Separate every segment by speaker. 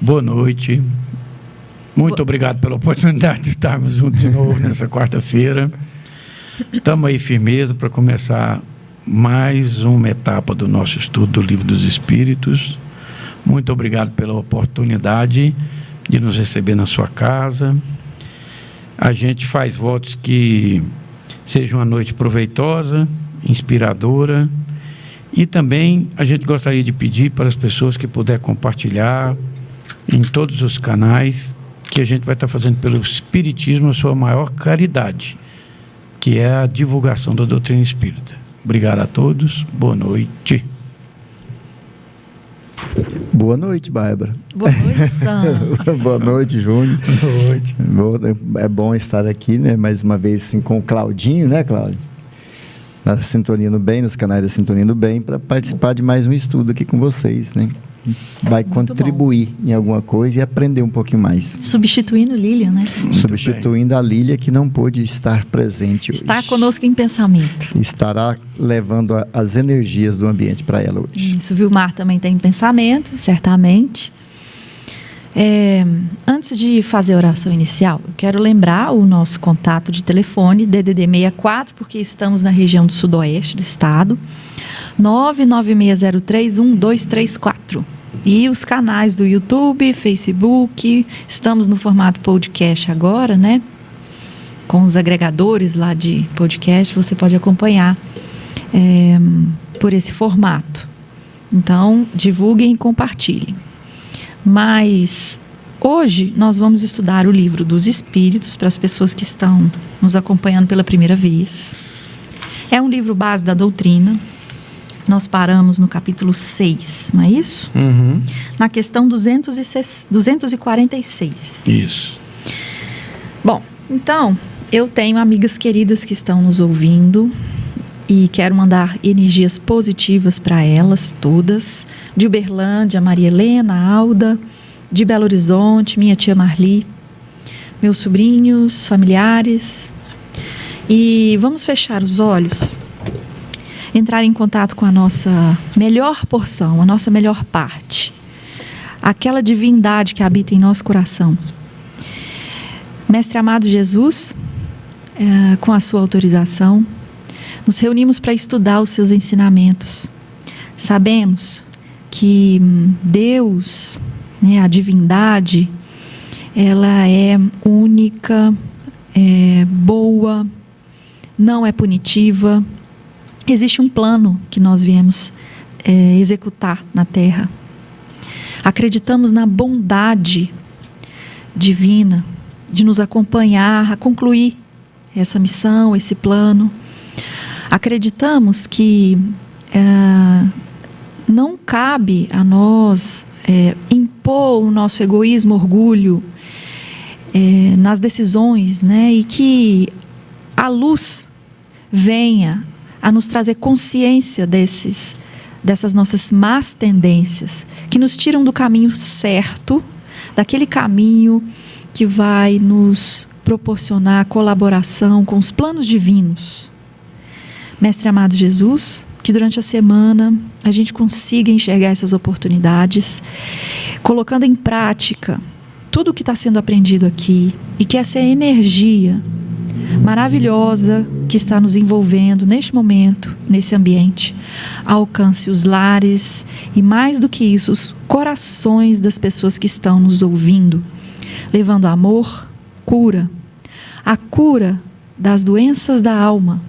Speaker 1: Boa noite. Muito obrigado pela oportunidade de estarmos juntos de novo nessa quarta-feira. Estamos aí firmeza para começar mais uma etapa do nosso estudo do Livro dos Espíritos. Muito obrigado pela oportunidade de nos receber na sua casa. A gente faz votos que seja uma noite proveitosa, inspiradora, e também a gente gostaria de pedir para as pessoas que puder compartilhar em todos os canais, que a gente vai estar fazendo pelo Espiritismo a sua maior caridade, que é a divulgação da doutrina espírita. Obrigado a todos, boa noite.
Speaker 2: Boa noite, Bárbara.
Speaker 3: Boa noite, Sam.
Speaker 2: Boa noite, Júnior.
Speaker 1: Boa noite.
Speaker 2: É bom estar aqui, né? Mais uma vez assim, com o Claudinho, né, Cláudio? Na Sintonia no Bem, nos canais da Sintonia no Bem, para participar de mais um estudo aqui com vocês, né? Vai muito contribuir bom. Em alguma coisa e aprender um pouquinho mais.
Speaker 3: Substituindo Lília, né?
Speaker 1: Muito
Speaker 2: substituindo bem. A Lília, que não pôde estar presente hoje.
Speaker 3: Está conosco em pensamento.
Speaker 2: Estará levando as energias do ambiente para ela hoje.
Speaker 3: Isso, Vilmar também tem pensamento, certamente. Antes de fazer a oração inicial, eu quero lembrar o nosso contato de telefone, DDD 64, porque estamos na região do sudoeste do estado, 996031234. E os canais do YouTube, Facebook, estamos no formato podcast agora, né? Com os agregadores lá de podcast, você pode acompanhar por esse formato. Então, divulguem e compartilhem. Mas hoje nós vamos estudar o Livro dos Espíritos para as pessoas que estão nos acompanhando pela primeira vez. É um livro base da doutrina. Nós paramos no capítulo 6, não é isso?
Speaker 1: Uhum.
Speaker 3: Na questão 246.
Speaker 1: Isso.
Speaker 3: Bom, então, eu tenho amigas queridas que estão nos ouvindo e quero mandar energias positivas para elas todas. De Uberlândia, Maria Helena, Alda. De Belo Horizonte, minha tia Marli. Meus sobrinhos, familiares. E vamos fechar os olhos, entrar em contato com a nossa melhor porção, a nossa melhor parte. Aquela divindade que habita em nosso coração. Mestre amado Jesus, com a sua autorização, nos reunimos para estudar os seus ensinamentos. Sabemos que Deus, né, a divindade, ela é única, é boa, não é punitiva. Existe um plano que nós viemos executar na Terra. Acreditamos na bondade divina de nos acompanhar a concluir essa missão, esse plano. Acreditamos que não cabe a nós impor o nosso egoísmo, orgulho nas decisões, né? E que a luz venha a nos trazer consciência dessas nossas más tendências, que nos tiram do caminho certo, daquele caminho que vai nos proporcionar colaboração com os planos divinos. Mestre amado Jesus, que durante a semana a gente consiga enxergar essas oportunidades, colocando em prática tudo o que está sendo aprendido aqui, e que essa energia maravilhosa que está nos envolvendo neste momento, nesse ambiente, alcance os lares e, mais do que isso, os corações das pessoas que estão nos ouvindo, levando amor, cura, a cura das doenças da alma.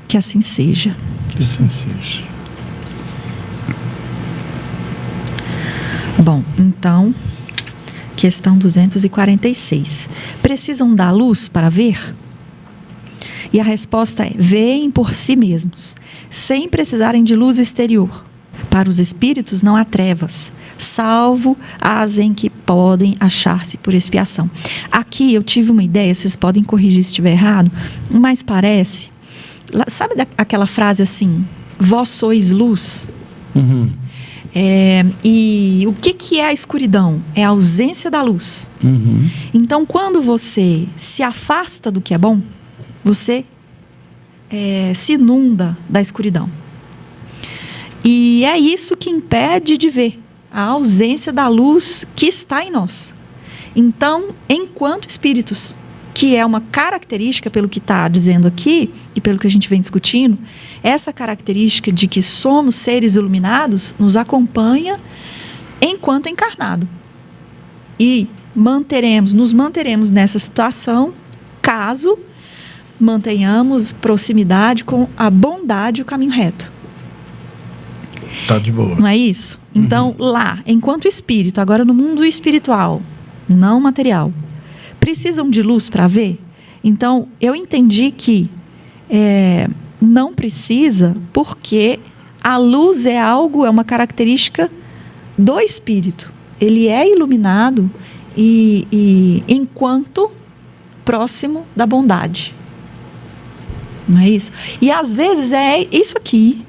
Speaker 3: Que assim seja.
Speaker 1: Que assim seja.
Speaker 3: Bom, então, questão 246. Precisam da luz para ver? E a resposta é: veem por si mesmos, sem precisarem de luz exterior. Para os espíritos não há trevas, salvo as em que podem achar-se por expiação. Aqui eu tive uma ideia, vocês podem corrigir se estiver errado, mas parece, sabe aquela frase assim, vós sois luz?
Speaker 1: Uhum.
Speaker 3: E o que é a escuridão? É a ausência da luz.
Speaker 1: Uhum.
Speaker 3: Então, quando você se afasta do que é bom, você se inunda da escuridão. E é isso que impede de ver. a ausência da luz que está em nós. Então, enquanto espíritos, que é uma característica, pelo que está dizendo aqui, e pelo que a gente vem discutindo, essa característica de que somos seres iluminados nos acompanha enquanto encarnado. E nos manteremos nessa situação caso mantenhamos proximidade com a bondade e o caminho reto.
Speaker 1: Tá de boa.
Speaker 3: Não é isso? Então, lá, enquanto espírito, agora no mundo espiritual, não material, precisam de luz para ver? Então, eu entendi que não precisa, porque a luz é uma característica do espírito. Ele é iluminado e enquanto próximo da bondade. Não é isso? E às vezes é isso aqui,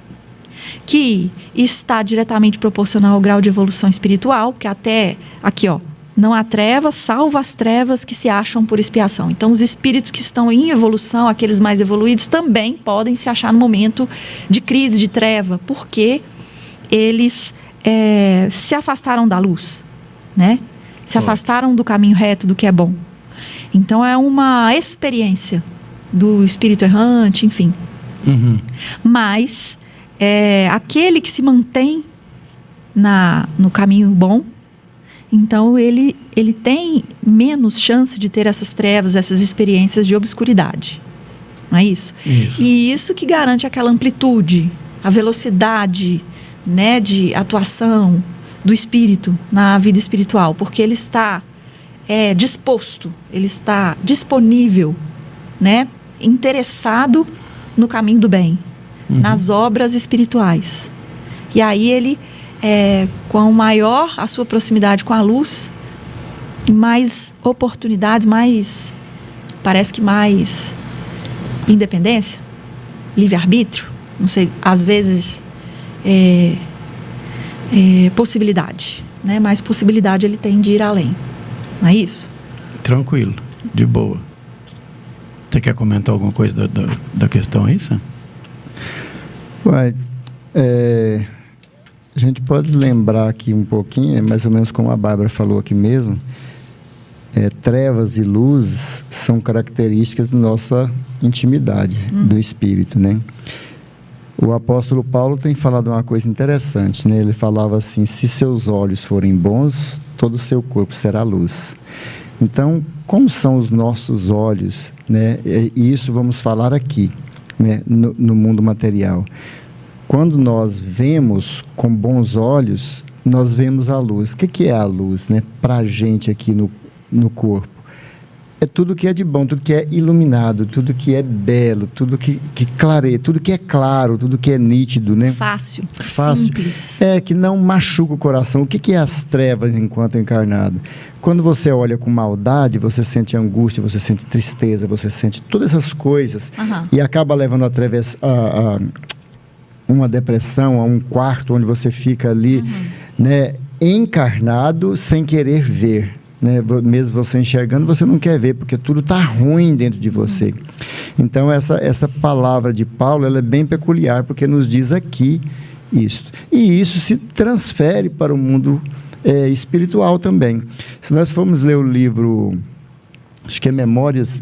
Speaker 3: que está diretamente proporcional ao grau de evolução espiritual, que até aqui, ó, não há trevas, salvo as trevas que se acham por expiação. Então, os espíritos que estão em evolução, aqueles mais evoluídos, também podem se achar no momento de crise, de treva, porque eles se afastaram da luz, né? Se afastaram do caminho reto, do que é bom. Então, é uma experiência do espírito errante, enfim. Mas aquele que se mantém no caminho bom, então ele tem menos chance de ter essas trevas, essas experiências de obscuridade. Não é isso? E isso que garante aquela amplitude, a velocidade, né, de atuação do espírito na vida espiritual, porque ele está disposto, ele está disponível, né, interessado no caminho do bem, nas obras espirituais. E aí ele, com maior a sua proximidade com a luz, mais oportunidades, parece que mais independência, livre-arbítrio, não sei, às vezes possibilidade, né? Mais possibilidade ele tem de ir além, não é isso?
Speaker 1: Tranquilo, de boa. Você quer comentar alguma coisa da questão aí, Sam?
Speaker 2: Uai, a gente pode lembrar aqui um pouquinho, mais ou menos como a Bárbara falou aqui mesmo, trevas e luzes são características da nossa intimidade, do espírito, né? O apóstolo Paulo tem falado uma coisa interessante, né? Ele falava assim: se seus olhos forem bons, todo o seu corpo será luz. Então, como são os nossos olhos, né? E isso vamos falar aqui, né? No mundo material. Quando nós vemos com bons olhos, nós vemos a luz. O que é a luz, né? Para a gente aqui no corpo. É tudo que é de bom, tudo que é iluminado, tudo que é belo, tudo que clareia, tudo que é claro, tudo que é nítido, né?
Speaker 3: Fácil. Simples.
Speaker 2: Que não machuca o coração. O que é as trevas enquanto encarnado? Quando você olha com maldade, você sente angústia, você sente tristeza, você sente todas essas coisas e acaba levando a uma depressão, a um quarto onde você fica ali, né, encarnado sem querer ver. Né? Mesmo você enxergando, você não quer ver, porque tudo está ruim dentro de você. Então, essa palavra de Paulo, ela é bem peculiar, porque nos diz aqui isto. E isso se transfere para o mundo espiritual também. Se nós formos ler o livro, acho que é Memórias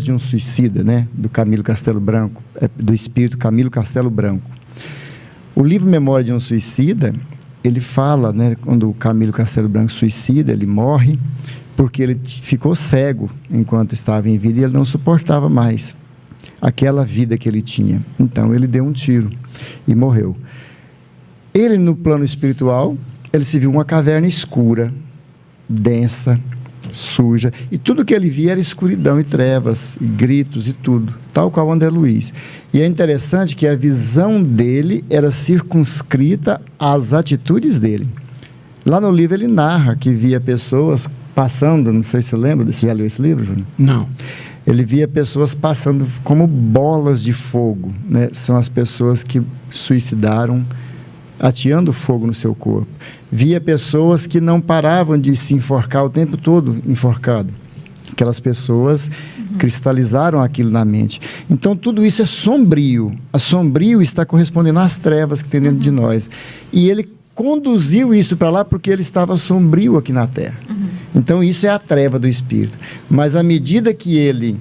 Speaker 2: de um Suicida, né? Do Camilo Castelo Branco, do espírito Camilo Castelo Branco. O livro Memória de um Suicida, ele fala, né, quando o Camilo Castelo Branco suicida, ele morre porque ele ficou cego enquanto estava em vida e ele não suportava mais aquela vida que ele tinha. Então, ele deu um tiro e morreu. Ele, no plano espiritual, ele se viu uma caverna escura, densa, suja, e tudo que ele via era escuridão e trevas, e gritos e tudo, tal qual o André Luiz. E é interessante que a visão dele era circunscrita às atitudes dele. Lá no livro ele narra que via pessoas passando, não sei se você lembra, você já leu esse livro, Júnior?
Speaker 1: Não.
Speaker 2: Ele via pessoas passando como bolas de fogo, né? São as pessoas que suicidaram ateando fogo no seu corpo. Via pessoas que não paravam de se enforcar o tempo todo enforcado. Aquelas pessoas cristalizaram aquilo na mente. Então, tudo isso é sombrio. A sombrio está correspondendo às trevas que tem dentro de nós. E ele conduziu isso para lá porque ele estava sombrio aqui na terra. Então isso é a treva do espírito. Mas à medida que ele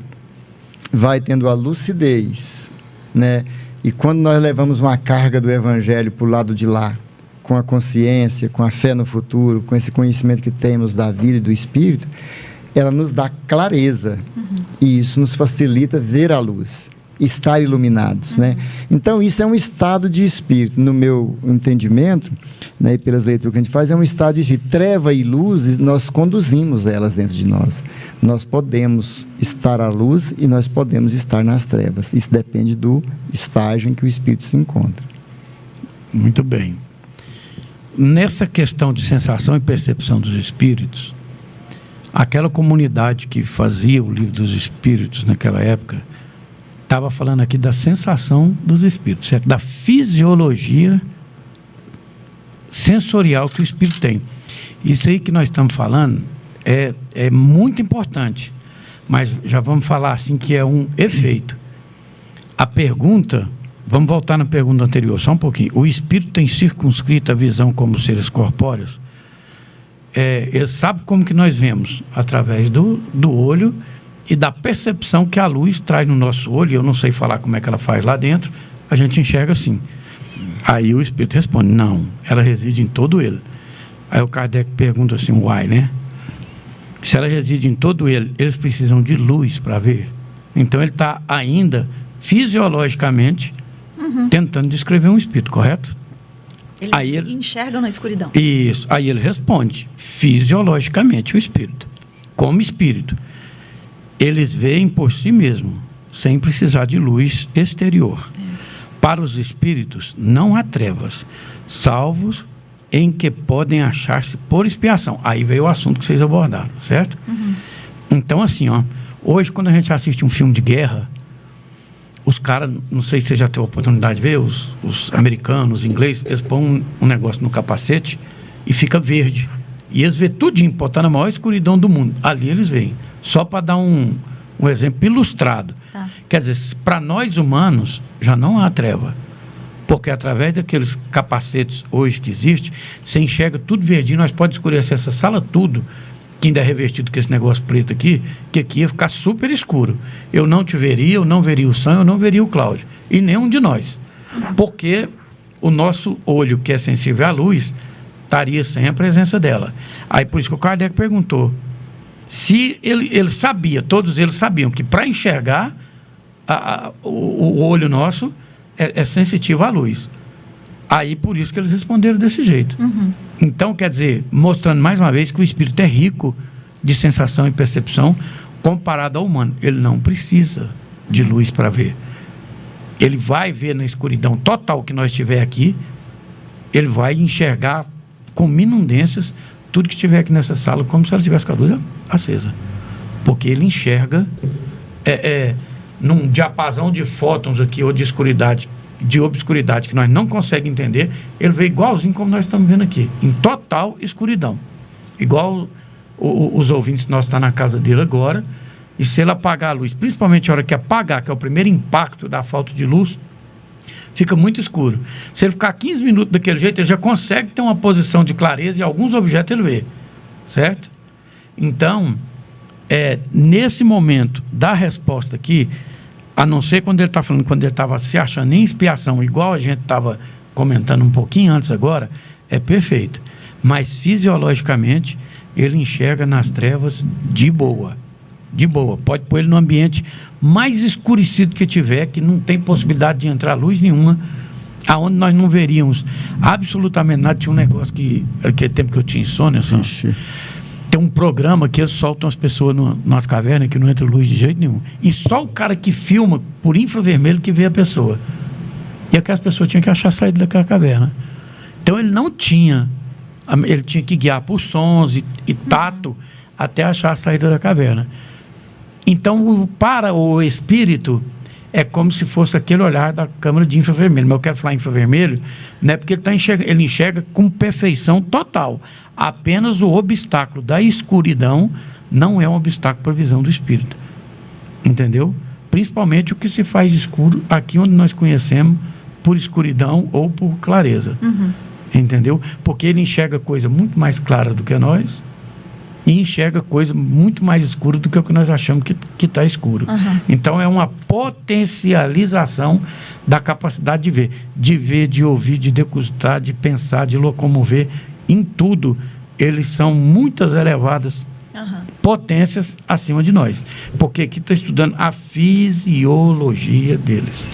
Speaker 2: vai tendo a lucidez, né? E quando nós levamos uma carga do evangelho para o lado de lá, com a consciência, com a fé no futuro, com esse conhecimento que temos da vida e do espírito, ela nos dá clareza. E isso nos facilita ver a luz, estar iluminados, né? Então isso é um estado de espírito, no meu entendimento, né, e pelas leituras que a gente faz, é um estado de espírito. Treva e luz, nós conduzimos elas dentro de nós. Nós podemos estar à luz e nós podemos estar nas trevas. Isso depende do estágio em que o espírito se encontra.
Speaker 1: Muito bem. Nessa questão de sensação e percepção dos espíritos, aquela comunidade que fazia o livro dos espíritos naquela época estava falando aqui da sensação dos espíritos, certo? Da fisiologia sensorial que o espírito tem. Isso aí que nós estamos falando é muito importante, mas já vamos falar assim que é um efeito. A pergunta, vamos voltar na pergunta anterior, só um pouquinho. O espírito tem circunscrita a visão como seres corpóreos? Ele sabe como que nós vemos, através do olho e da percepção que a luz traz no nosso olho. Eu não sei falar como é que ela faz lá dentro, a gente enxerga assim. Aí o espírito responde, não, ela reside em todo ele. Aí o Kardec pergunta assim, why, né? Se ela reside em todo ele, eles precisam de luz para ver. Então ele está ainda fisiologicamente tentando descrever um espírito, correto?
Speaker 3: Eles enxergam na escuridão.
Speaker 1: Isso. Aí ele responde, fisiologicamente o espírito, como espírito, eles veem por si mesmo, sem precisar de luz exterior. Para os espíritos não há trevas, salvos em que podem achar-se por expiação. Aí veio o assunto que vocês abordaram, certo? Então assim, hoje quando a gente assiste um filme de guerra, os caras, não sei se você já teve a oportunidade de ver, os americanos, os ingleses, eles põem um negócio no capacete e fica verde. E eles veem tudinho, pode estar na maior escuridão do mundo. Ali eles veem. Só para dar um exemplo ilustrado.
Speaker 3: Tá.
Speaker 1: Quer dizer, para nós humanos, já não há treva. Porque através daqueles capacetes hoje que existem, você enxerga tudo verdinho, nós podemos escurecer essa sala tudo, que ainda é revestido com esse negócio preto aqui, que aqui ia ficar super escuro. Eu não te veria, eu não veria o Sam, eu não veria o Cláudio. E nenhum de nós. Porque o nosso olho, que é sensível à luz, estaria sem a presença dela. Aí por isso que o Kardec perguntou, se ele sabia, todos eles sabiam que para enxergar o olho nosso é sensitivo à luz. Aí por isso que eles responderam desse jeito. Então, quer dizer, mostrando mais uma vez que o espírito é rico de sensação e percepção comparado ao humano. Ele não precisa de luz para ver. Ele vai ver na escuridão total que nós tiver aqui, ele vai enxergar com minudências tudo que estiver aqui nessa sala, como se ela tivesse com a luz acesa. Porque ele enxerga num diapasão de fótons aqui, ou de escuridade, de obscuridade, que nós não conseguimos entender, ele vê igualzinho como nós estamos vendo aqui, em total escuridão. Igual os ouvintes nossos estão na casa dele agora, e se ele apagar a luz, principalmente a hora que apagar, que é o primeiro impacto da falta de luz, fica muito escuro. Se ele ficar 15 minutos daquele jeito, ele já consegue ter uma posição de clareza e alguns objetos ele vê, certo? Então, nesse momento da resposta aqui, a não ser quando ele está falando, quando ele estava se achando em expiação, igual a gente estava comentando um pouquinho antes agora, é perfeito. Mas fisiologicamente, ele enxerga nas trevas de boa. De boa. Pode pôr ele no ambiente mais escurecido que tiver, que não tem possibilidade de entrar luz nenhuma, aonde nós não veríamos absolutamente nada. Tinha um negócio que, aquele tempo que eu tinha insônia, assim, tem um programa que eles soltam as pessoas nas cavernas que não entra luz de jeito nenhum. E só o cara que filma por infravermelho que vê a pessoa. E aquelas pessoas tinham que achar a saída daquela caverna. Então ele não tinha, ele tinha que guiar por sons e tato até achar a saída da caverna. Então, para o espírito, é como se fosse aquele olhar da câmara de infravermelho. Mas eu quero falar infravermelho, não é porque ele enxerga com perfeição total. Apenas o obstáculo da escuridão não é um obstáculo para a visão do espírito. Entendeu? Principalmente o que se faz escuro aqui onde nós conhecemos por escuridão ou por clareza. Entendeu? Porque ele enxerga coisa muito mais clara do que nós e enxerga coisa muito mais escura do que o que nós achamos que está escuro. Então é uma potencialização da capacidade de ver, de ouvir, de degustar, de pensar, de locomover. Em tudo, eles são muitas elevadas potências acima de nós. Porque aqui está estudando a fisiologia deles.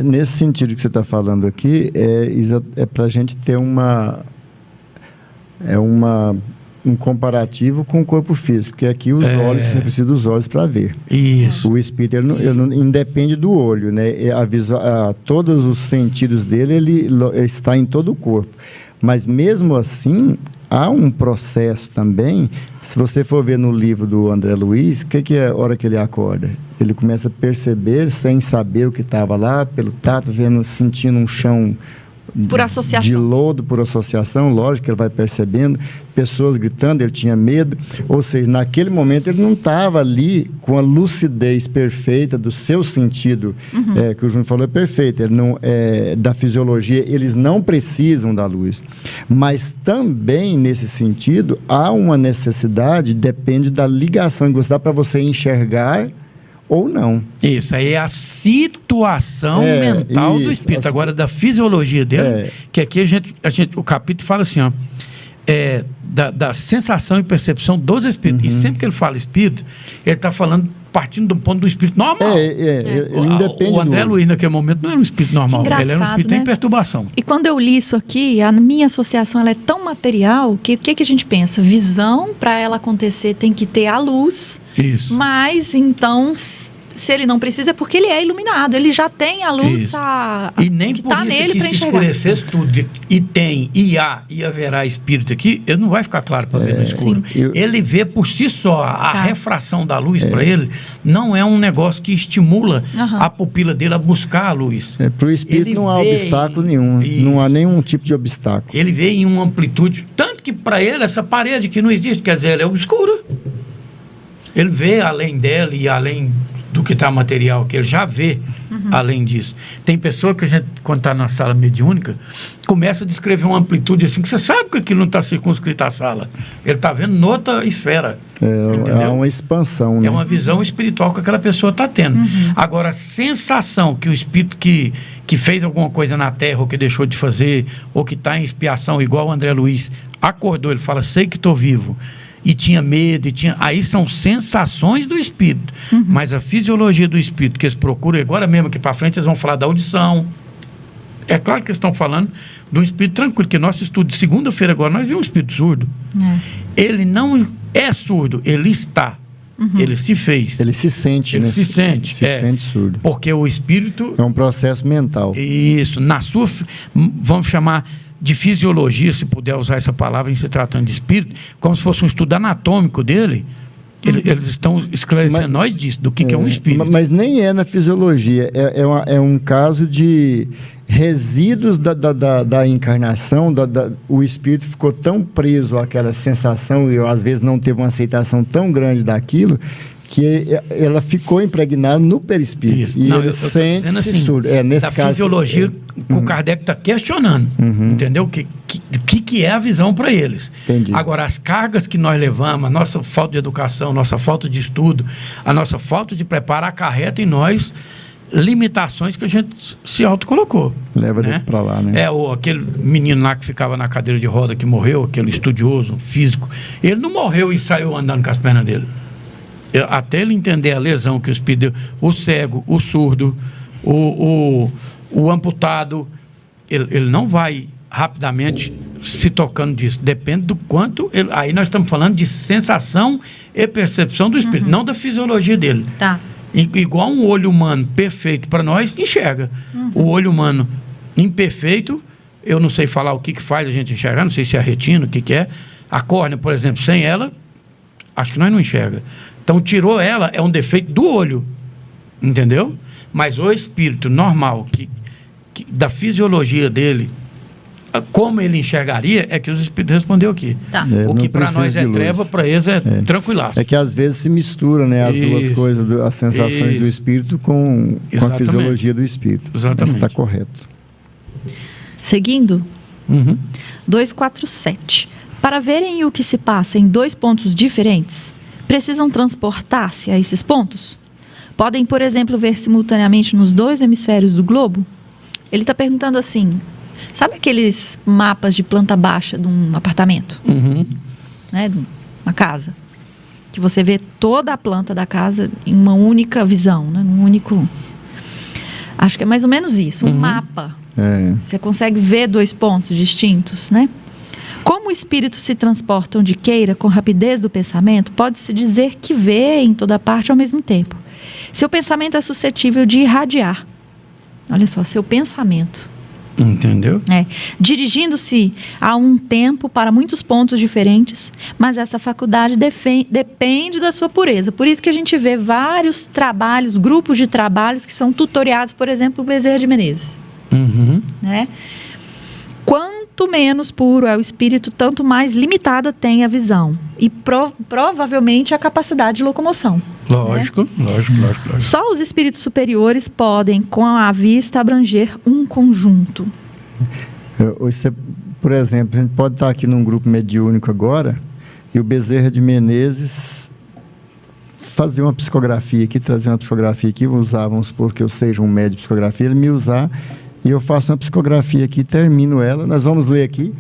Speaker 2: Nesse sentido que você está falando aqui, é para a gente ter um comparativo com o corpo físico, porque aqui os olhos, você precisa dos olhos para ver.
Speaker 1: Isso.
Speaker 2: O espírito, ele não independe do olho, né? Todos os sentidos dele, ele está em todo o corpo. Mas mesmo assim, há um processo também. Se você for ver no livro do André Luiz, o que é a hora que ele acorda? Ele começa a perceber, sem saber o que estava lá, pelo tato, sentindo um chão
Speaker 3: por associação.
Speaker 2: De lodo, por associação, lógico que ele vai percebendo, pessoas gritando, ele tinha medo, ou seja, naquele momento ele não estava ali com a lucidez perfeita do seu sentido, que o Júnior falou é perfeito, ele não, da fisiologia, eles não precisam da luz, mas também nesse sentido, há uma necessidade, depende da ligação que você dá para você enxergar ou não.
Speaker 1: Isso, aí é a situação mental do espírito. Agora, da fisiologia dele, que aqui o capítulo fala assim, ó, da sensação e percepção dos espíritos. E sempre que ele fala espírito, ele está falando partindo do ponto do espírito normal.
Speaker 2: Ele independe
Speaker 1: o André Luiz, naquele momento, não era um espírito normal. Ele era um espírito em perturbação.
Speaker 3: E quando eu li isso aqui, a minha associação ela é tão material que o que a gente pensa? Visão, para ela acontecer, tem que ter a luz.
Speaker 1: Isso.
Speaker 3: Mas, então, se ele não precisa, é porque ele é iluminado. Ele já tem a luz
Speaker 1: e nem
Speaker 3: que
Speaker 1: por
Speaker 3: está
Speaker 1: isso
Speaker 3: nele para
Speaker 1: se
Speaker 3: enxergar.
Speaker 1: escurecesse tudo, e haverá espírito aqui, ele não vai ficar claro para ver no escuro. Ele vê por si só, a refração da luz para ele, não é um negócio que estimula a pupila dele a buscar a luz.
Speaker 2: Para o espírito ele não há obstáculo nenhum, não há nenhum tipo de obstáculo.
Speaker 1: Ele vê em uma amplitude, tanto que para ele essa parede que não existe, quer dizer, ela é obscura. Ele vê além dela e além do que está material, que ele já vê além disso. Tem pessoa que a gente, quando está na sala mediúnica, começa a descrever uma amplitude assim, que você sabe que aquilo não está circunscrito à sala. Ele está vendo noutra esfera.
Speaker 2: É uma expansão, né?
Speaker 1: É uma visão espiritual que aquela pessoa está tendo. Agora, a sensação que o espírito que fez alguma coisa na Terra, ou que deixou de fazer, ou que está em expiação, igual o André Luiz, acordou, ele fala, sei que estou vivo. E tinha medo, aí são sensações do espírito. Mas a fisiologia do espírito que eles procuram, agora mesmo aqui para frente eles vão falar da audição. É claro que eles estão falando de um espírito tranquilo, que nosso estudo de segunda-feira agora, nós vimos um espírito surdo. Ele não é surdo, ele está. Ele se fez.
Speaker 2: Ele se sente,
Speaker 1: ele
Speaker 2: né?
Speaker 1: se sente.
Speaker 2: Se sente surdo.
Speaker 1: Porque o espírito...
Speaker 2: É um processo mental.
Speaker 1: Isso, vamos chamar de fisiologia, se puder usar essa palavra em se tratando de espírito, como se fosse um estudo anatômico dele. Eles estão esclarecendo nós disso, do que é um espírito.
Speaker 2: Mas nem é na fisiologia, é um caso de resíduos da encarnação, o espírito ficou tão preso àquela sensação e às vezes não teve uma aceitação tão grande daquilo, que ela ficou impregnada no perispírito.
Speaker 1: Isso.
Speaker 2: E
Speaker 1: Não,
Speaker 2: ele sente-se surdo. Nesse
Speaker 1: da
Speaker 2: caso,
Speaker 1: fisiologia que o Kardec está questionando. Entendeu? O que é a visão para eles.
Speaker 2: Entendi.
Speaker 1: Agora, as cargas que nós levamos, a nossa falta de educação, a nossa falta de estudo, a nossa falta de preparo acarreta em nós limitações que a gente se autocolocou.
Speaker 2: Leva para lá, né?
Speaker 1: Aquele menino lá que ficava na cadeira de roda, que morreu, aquele estudioso, físico, ele não morreu e saiu andando com as pernas dele. Até ele entender a lesão que o espírito deu, o cego, o surdo, o amputado, ele não vai rapidamente se tocando disso. Depende do quanto... aí nós estamos falando de sensação e percepção do espírito, não da fisiologia dele.
Speaker 3: Tá.
Speaker 1: Igual um olho humano perfeito para nós, enxerga. O olho humano imperfeito, eu não sei falar o que faz a gente enxergar, não sei se é a retina, o que é. A córnea, por exemplo, sem ela, acho que nós não enxerga. Então, tirou ela, é um defeito do olho, entendeu? Mas o espírito normal, que da fisiologia dele, como ele enxergaria, é que os espíritos respondeu aqui.
Speaker 3: Tá.
Speaker 1: O que para nós é treva, para eles é tranquilaço.
Speaker 2: É que às vezes se mistura, né, as duas coisas, as sensações do espírito com a fisiologia do espírito.
Speaker 1: Exatamente.
Speaker 2: Está correto.
Speaker 3: Seguindo,
Speaker 1: Uhum.
Speaker 3: 247. Para verem o que se passa em 2 pontos diferentes, precisam transportar-se a esses pontos? Podem, por exemplo, ver simultaneamente nos 2 hemisférios do globo? Ele está perguntando assim, sabe aqueles mapas de planta baixa de um apartamento?
Speaker 1: Uhum.
Speaker 3: Né, de uma casa? Que você vê toda a planta da casa em uma única visão, né, num único... Acho que é mais ou menos isso, um mapa. Você consegue ver 2 pontos distintos, né? Como o espírito se transporta onde queira, com rapidez do pensamento, pode-se dizer que vê em toda parte ao mesmo tempo. Seu pensamento é suscetível de irradiar. Olha só, seu pensamento.
Speaker 1: Entendeu?
Speaker 3: Dirigindo-se a um tempo para muitos pontos diferentes, mas essa faculdade depende da sua pureza. Por isso que a gente vê vários trabalhos, grupos de trabalhos que são tutoriados, por exemplo, o Bezerra de Menezes.
Speaker 1: Uhum.
Speaker 3: Né? Quanto menos puro é o espírito, tanto mais limitada tem a visão e provavelmente a capacidade de locomoção.
Speaker 1: Lógico.
Speaker 3: Só os espíritos superiores podem, com a vista, abranger um conjunto.
Speaker 2: Por exemplo, a gente pode estar aqui num grupo mediúnico agora e o Bezerra de Menezes fazer uma psicografia aqui, trazer uma psicografia aqui, vamos supor que eu seja um médium de psicografia, ele me usar e eu faço uma psicografia aqui, termino ela, nós vamos ler aqui,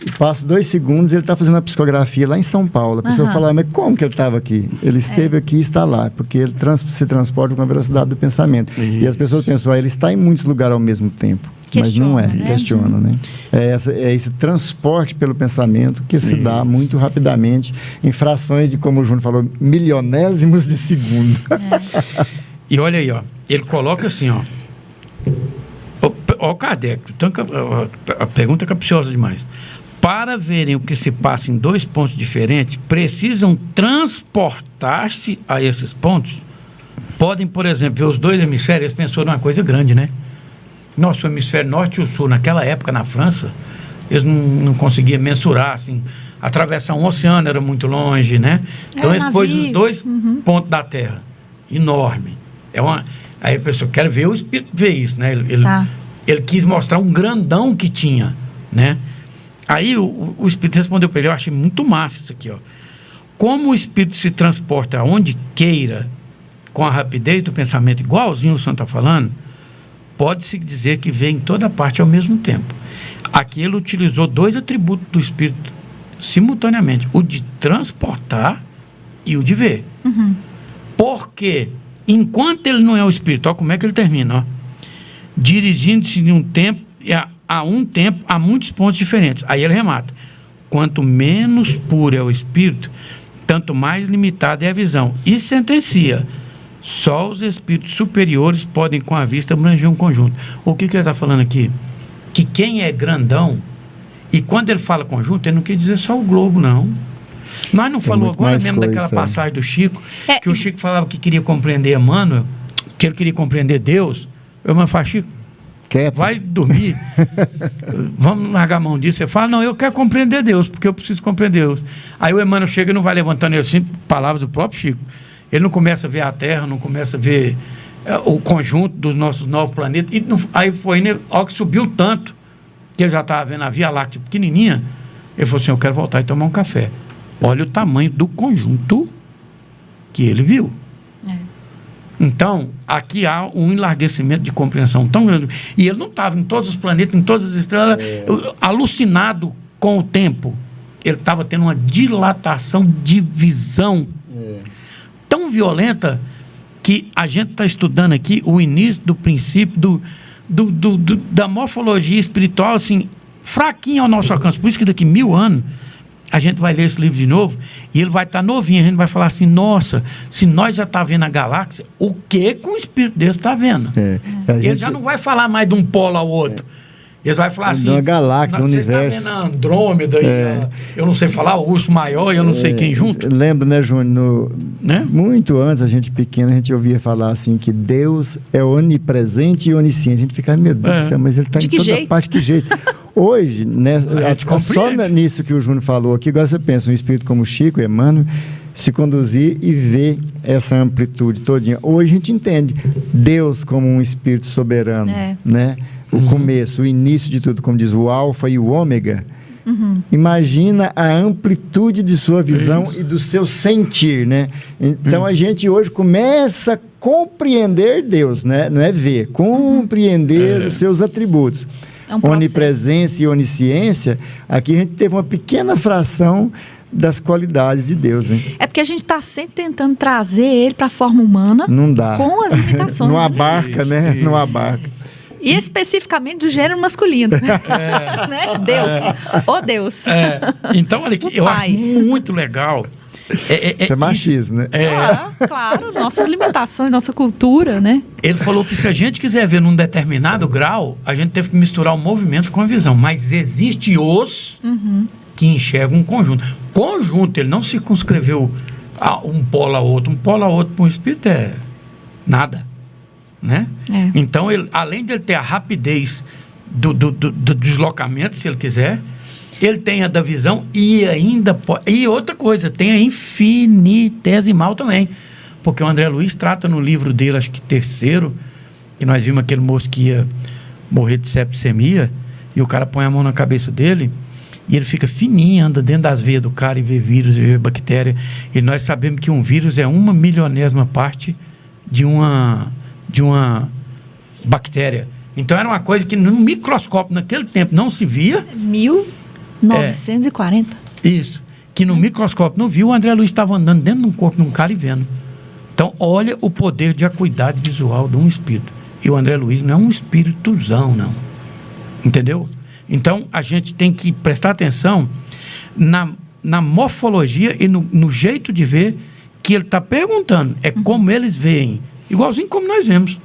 Speaker 2: e passo 2 segundos e ele está fazendo a psicografia lá em São Paulo. A pessoa fala, mas como que ele estava aqui? Ele esteve aqui e está lá, porque ele se transporta com a velocidade do pensamento. E as pessoas pensam, ele está em muitos lugares ao mesmo tempo.
Speaker 3: Questiona,
Speaker 2: mas não é,
Speaker 3: né?
Speaker 2: questionam, né? É esse transporte pelo pensamento que se dá muito rapidamente, em frações de, como o Júnior falou, milionésimos de segundo.
Speaker 1: E olha aí, ó, ele coloca assim, ó o Kardec, então, a pergunta é capciosa demais. Para verem o que se passa em 2 pontos diferentes, precisam transportar-se a esses pontos? Podem, por exemplo, ver os 2 hemisférios, eles pensou numa coisa grande, né? Nosso hemisfério norte e o sul, naquela época, na França, eles não conseguiam mensurar, assim, atravessar um oceano era muito longe, né? Então, eles pôs os 2 pontos da Terra, enorme. Aí a pessoa quer ver o espírito ver isso, né? Ele quis mostrar um grandão que tinha, né? Aí o espírito respondeu para ele, eu achei muito massa isso aqui, ó. Como o espírito se transporta aonde queira, com a rapidez do pensamento, igualzinho o senhor está falando, pode-se dizer que vê em toda parte ao mesmo tempo. Aqui ele utilizou 2 atributos do espírito simultaneamente, o de transportar e o de ver. Porque enquanto ele não é o espírito, olha como é que ele termina, ó. Dirigindo-se de um tempo a muitos pontos diferentes. Aí ele remata. Quanto menos puro é o espírito, tanto mais limitada é a visão. E sentencia. Só os espíritos superiores podem, com a vista, abranger um conjunto. O que ele está falando aqui? Que quem é grandão, e quando ele fala conjunto, ele não quer dizer só o globo, não. Nós não falou agora mesmo daquela passagem do Chico, que o Chico falava que queria compreender Emmanuel, que ele queria compreender Deus. Eu me falo, Chico, vai dormir, vamos largar a mão disso. Você fala, não, eu quero compreender Deus, porque eu preciso compreender Deus. Aí o Emmanuel chega e não vai levantando assim, palavras do próprio Chico. Ele não começa a ver a Terra, não começa a ver o conjunto dos nossos 9 planetas. E aí foi, né, ó, que subiu tanto, que ele já estava vendo a Via Láctea pequenininha, ele falou assim, eu quero voltar e tomar um café. Olha o tamanho do conjunto que ele viu. Então, aqui há um enlarguecimento de compreensão tão grande. E ele não estava em todos os planetas, em todas as estrelas, alucinado com o tempo. Ele estava tendo uma dilatação de visão tão violenta que a gente está estudando aqui o início do princípio da morfologia espiritual, assim, fraquinho ao nosso alcance. Por isso que daqui 1000 anos a gente vai ler esse livro de novo e ele vai estar novinho, a gente vai falar assim, nossa, se nós já está vendo a galáxia, o que um espírito desse está vendo? Ele já não vai falar mais de um polo ao outro. Eles vão falar assim,
Speaker 2: uma galáxia, do universo.
Speaker 1: Você está vendo a Andrômeda, eu não sei falar, o urso maior, eu não sei quem junto.
Speaker 2: Lembro, né, Júnior? Muito antes, a gente pequeno, a gente ouvia falar assim, que Deus é onipresente e onisciente. A gente ficava, meu Deus do céu, mas ele está em toda parte, que jeito? Hoje, né, só nisso que o Júnior falou aqui, agora você pensa, um espírito como Chico e Emmanuel, se conduzir e ver essa amplitude todinha. Hoje a gente entende Deus como um espírito soberano, né? o começo, o início de tudo, como diz o alfa e o ômega, imagina a amplitude de sua visão e do seu sentir, né? Então a gente hoje começa a compreender Deus, né? Não é ver, compreender os seus atributos.
Speaker 3: É um processo.
Speaker 2: Onipresença e onisciência, aqui a gente teve uma pequena fração das qualidades de Deus, né?
Speaker 3: É porque a gente está sempre tentando trazer ele para a forma humana.
Speaker 2: Não dá.
Speaker 3: Com as limitações.
Speaker 2: Não abarca, né? Não abarca.
Speaker 3: E especificamente do gênero masculino. Né? Deus. Ô Deus.
Speaker 1: Então, olha aqui, eu acho muito legal.
Speaker 2: Isso é machismo, né?
Speaker 3: Claro, nossas limitações, nossa cultura, né?
Speaker 1: Ele falou que se a gente quiser ver num determinado grau, a gente teve que misturar o movimento com a visão. Mas existe os que enxergam um conjunto. Conjunto, ele não circunscreveu um polo a outro. Um polo a outro para um espírito é nada. Né? Então, ele, além de ele ter a rapidez do deslocamento, se ele quiser, ele tem a da visão e ainda e outra coisa, tem a infinitesimal também, porque o André Luiz trata no livro dele, acho que 3º, que nós vimos aquele moço que ia morrer de septicemia e o cara põe a mão na cabeça dele e ele fica fininho, anda dentro das veias do cara e vê vírus e vê bactéria, e nós sabemos que um vírus é 1/1000ª parte de uma bactéria. Então era uma coisa que no microscópio naquele tempo não se via.
Speaker 3: 1940.
Speaker 1: Isso. Que no microscópio não viu, o André Luiz estava andando dentro de um corpo de um cara e vendo. Então olha o poder de acuidade visual de um espírito. E o André Luiz não é um espirituzão, não. Entendeu? Então a gente tem que prestar atenção na morfologia e no jeito de ver que ele está perguntando. É como eles veem. Igualzinho como nós vemos.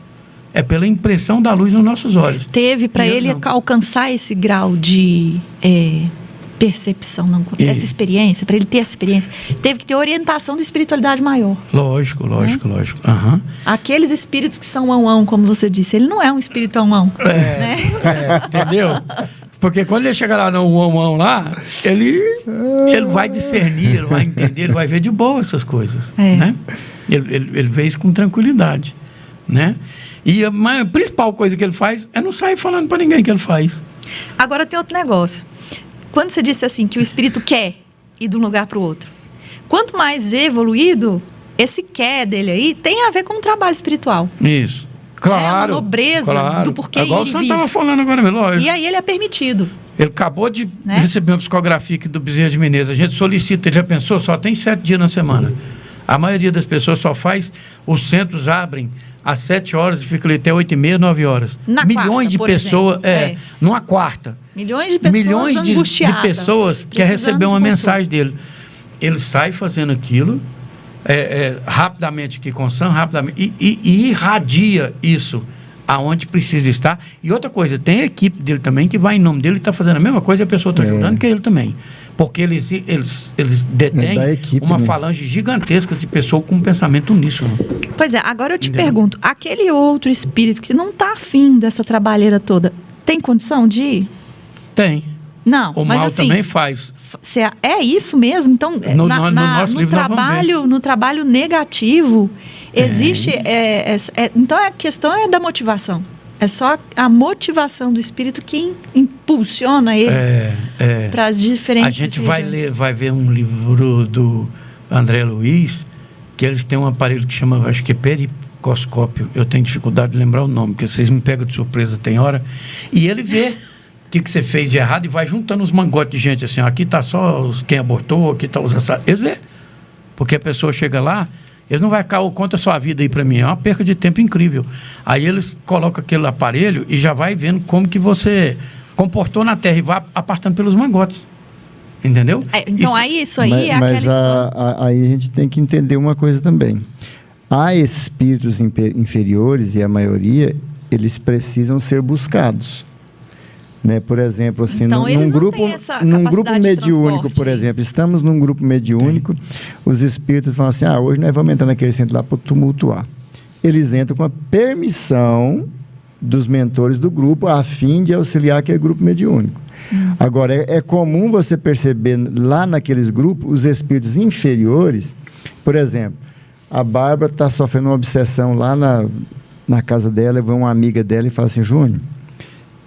Speaker 1: É pela impressão da luz nos nossos olhos.
Speaker 3: Teve para ele alcançar esse grau de percepção, essa experiência, para ele ter essa experiência, teve que ter orientação da espiritualidade maior.
Speaker 1: Lógico.
Speaker 3: Aqueles espíritos que são ão, como você disse, ele não é um espírito ão, né?
Speaker 1: Entendeu? Porque quando ele chegar lá no ão lá, ele vai discernir, ele vai entender, ele vai ver de boa essas coisas, né? Ele vê isso com tranquilidade, né? E a principal coisa que ele faz é não sair falando para ninguém que ele faz.
Speaker 3: Agora tem outro negócio. Quando você disse assim, que o espírito quer ir de um lugar para o outro, quanto mais evoluído, esse quer dele aí tem a ver com o trabalho espiritual.
Speaker 1: Isso. Claro.
Speaker 3: É uma nobreza do porquê
Speaker 1: igual
Speaker 3: ele
Speaker 1: o senhor estava falando agora, Melódio.
Speaker 3: E aí ele é permitido.
Speaker 1: Ele acabou de receber uma psicografia aqui do Bezerra de Menezes. A gente solicita, ele já pensou, só tem 7 dias na semana. A maioria das pessoas só faz, os centros abrem às 7 horas e ficam ali até 8h30, 9 horas. Milhões de pessoas, numa quarta.
Speaker 3: Milhões de pessoas angustiadas.
Speaker 1: De pessoas quer receber uma mensagem dele. Ele sai fazendo aquilo, rapidamente aqui com o Sam, rapidamente, e irradia isso aonde precisa estar. E outra coisa, tem a equipe dele também que vai em nome dele e está fazendo a mesma coisa e a pessoa está ajudando, que é ele também. Porque eles detêm uma falange gigantesca de pessoas com um pensamento uníssono.
Speaker 3: Pois é, agora eu te pergunto, aquele outro espírito que não está afim dessa trabalheira toda, tem condição de ir?
Speaker 1: Tem.
Speaker 3: Não,
Speaker 1: o
Speaker 3: mas
Speaker 1: mal
Speaker 3: assim,
Speaker 1: também faz.
Speaker 3: É isso mesmo? Então, no trabalho negativo, existe... então, a questão é da motivação. É só a motivação do espírito que impulsiona ele para as diferentes
Speaker 1: A gente vai ver um livro do André Luiz, que eles têm um aparelho que chama, acho que é pericoscópio. Eu tenho dificuldade de lembrar o nome, porque vocês me pegam de surpresa, tem hora. E ele vê o que você fez de errado e vai juntando os mangotes de gente, assim, aqui está só quem abortou, aqui está os assassinos. Eles vê. Porque a pessoa chega lá, eles não vão ficar, conta a sua vida aí para mim, é uma perca de tempo incrível. Aí eles colocam aquele aparelho e já vai vendo como que você comportou na Terra e vai apartando pelos mangotes. Entendeu?
Speaker 3: Então, isso aí é aquela história.
Speaker 2: Aí a gente tem que entender uma coisa também. Há espíritos inferiores, e a maioria, eles precisam ser buscados. Né? Por exemplo, assim,
Speaker 3: então,
Speaker 2: num grupo mediúnico, por exemplo, estamos num grupo mediúnico, os espíritos falam assim, hoje nós vamos entrar naquele centro lá para tumultuar. Eles entram com a permissão dos mentores do grupo a fim de auxiliar aquele grupo mediúnico. Agora, é comum você perceber lá naqueles grupos, os espíritos inferiores, por exemplo, a Bárbara está sofrendo uma obsessão lá na casa dela, vai uma amiga dela e fala assim, Júnior,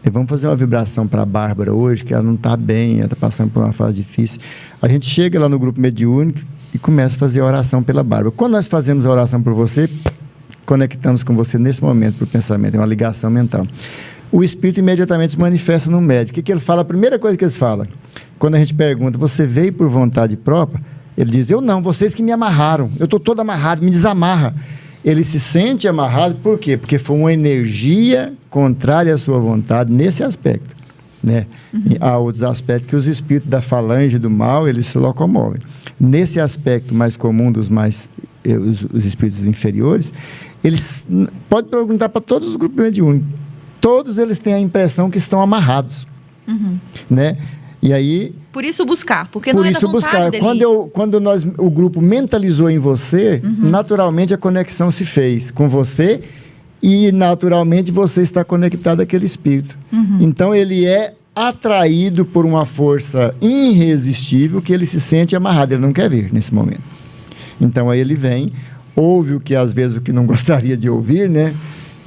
Speaker 2: E vamos fazer uma vibração para a Bárbara hoje, que ela não está bem, ela está passando por uma fase difícil. A gente chega lá no grupo mediúnico e começa a fazer a oração pela Bárbara. Quando nós fazemos a oração por você, conectamos com você nesse momento para o pensamento, é uma ligação mental. O espírito imediatamente se manifesta no médium. O que ele fala? A primeira coisa que eles falam, quando a gente pergunta, você veio por vontade própria? Ele diz, eu não, vocês que me amarraram, eu estou todo amarrado, me desamarra. Ele se sente amarrado, por quê? Porque foi uma energia contrária à sua vontade nesse aspecto, né? E há outros aspectos que os espíritos da falange do mal, eles se locomovem. Nesse aspecto mais comum dos os espíritos inferiores, eles, pode perguntar para todos os grupos mediúnicos, todos eles têm a impressão que estão amarrados, né? E aí...
Speaker 3: Por isso buscar, porque não é da vontade dele.
Speaker 2: Quando o grupo mentalizou em você, naturalmente a conexão se fez com você e naturalmente você está conectado àquele espírito. Então ele é atraído por uma força irresistível que ele se sente amarrado, ele não quer vir nesse momento. Então aí ele vem, ouve o que às vezes o que não gostaria de ouvir, né?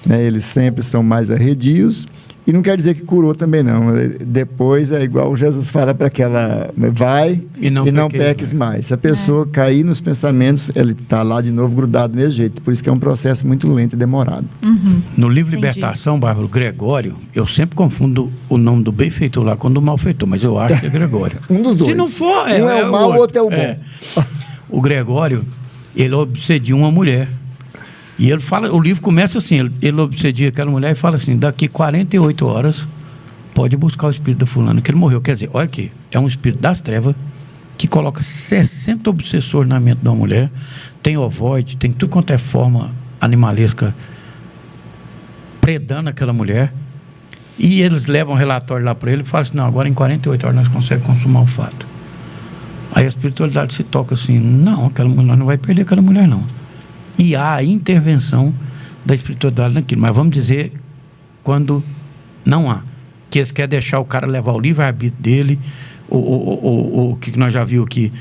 Speaker 2: Eles sempre são mais arredios. E não quer dizer que curou também, não. Depois é igual Jesus fala para aquela... Vai e não peques mais. Se a pessoa cair nos pensamentos, ele está lá de novo grudado do mesmo jeito. Por isso que é um processo muito lento e demorado.
Speaker 1: No livro Libertação, Bárbara, Gregório, eu sempre confundo o nome do benfeitor lá com o do malfeitor, mas eu acho que é Gregório.
Speaker 2: Um dos dois.
Speaker 1: Se não for...
Speaker 2: Um é o mal, o outro é o bom.
Speaker 1: O Gregório, ele obsedia uma mulher. E ele fala, o livro começa assim, ele obsedia aquela mulher e fala assim, daqui 48 horas pode buscar o espírito da fulana, que ele morreu. Quer dizer, olha aqui, é um espírito das trevas que coloca 60 obsessores na mente de uma mulher, tem ovoide, tem tudo quanto é forma animalesca predando aquela mulher, e eles levam um relatório lá para ele e falam assim, não, agora em 48 horas nós conseguimos consumar o fato. Aí a espiritualidade se toca assim, não, aquela mulher não vai perder aquela mulher não. E há a intervenção da espiritualidade naquilo. Mas vamos dizer quando não há. Que eles querem deixar o cara levar o livre-arbítrio dele, o que nós já vimos aqui,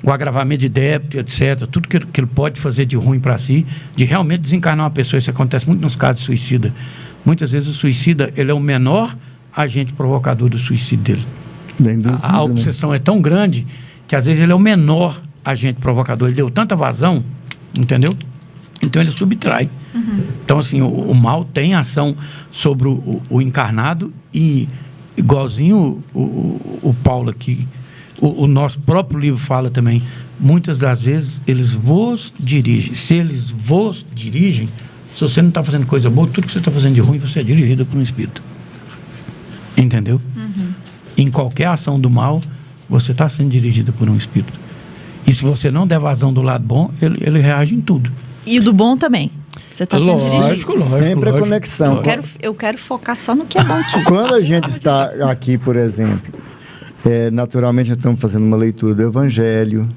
Speaker 1: o agravamento de débito, etc. Tudo que ele pode fazer de ruim para si, de realmente desencarnar uma pessoa. Isso acontece muito nos casos de suicida. Muitas vezes o suicida, ele é o menor agente provocador do suicídio dele. A obsessão é tão grande que às vezes ele é o menor agente provocador. Ele deu tanta vazão, entendeu? Então ele subtrai. Então assim, o mal tem ação sobre o encarnado e igualzinho o Paulo aqui, o nosso próprio livro fala também, muitas das vezes eles vos dirigem. Se eles vos dirigem, se você não está fazendo coisa boa, tudo que você está fazendo de ruim, você é dirigido por um espírito. Entendeu? Em qualquer ação do mal, você está sendo dirigido por um espírito. E se você não der vazão do lado bom, ele reage em tudo. E do bom também. Você está sendo dirigido.
Speaker 2: Lógico, sempre a conexão.
Speaker 3: Eu quero focar só no que é bom aqui.
Speaker 2: Quando a gente está aqui, por exemplo, naturalmente nós estamos fazendo uma leitura do Evangelho,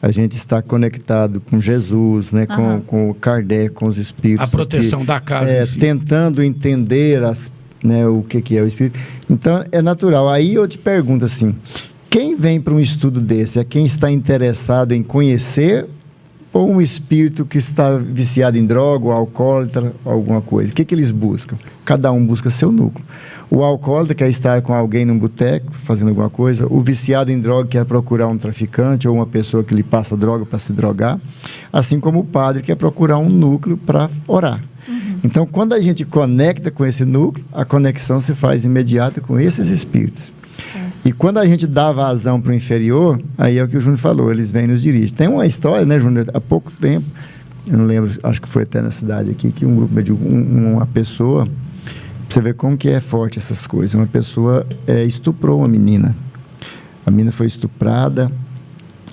Speaker 2: a gente está conectado com Jesus, né, com o Kardec, com os espíritos.
Speaker 1: A proteção aqui, da casa.
Speaker 2: Tentando entender o que é o espírito. Então, é natural. Aí eu te pergunto assim, quem vem para um estudo desse? É quem está interessado em conhecer ou um espírito que está viciado em droga, ou alcoólatra, alguma coisa? O que eles buscam? Cada um busca seu núcleo. O alcoólatra quer estar com alguém num boteco, fazendo alguma coisa. O viciado em droga quer procurar um traficante ou uma pessoa que lhe passa droga para se drogar. Assim como o padre quer procurar um núcleo para orar. Então, quando a gente conecta com esse núcleo, a conexão se faz imediata com esses espíritos. E quando a gente dá vazão para o inferior, aí é o que o Júnior falou, eles vêm e nos dirigem. Tem uma história, né, Júnior? Há pouco tempo, eu não lembro, acho que foi até na cidade aqui, que um grupo de uma pessoa, pra você ver como que é forte essas coisas, uma pessoa estuprou uma menina. A menina foi estuprada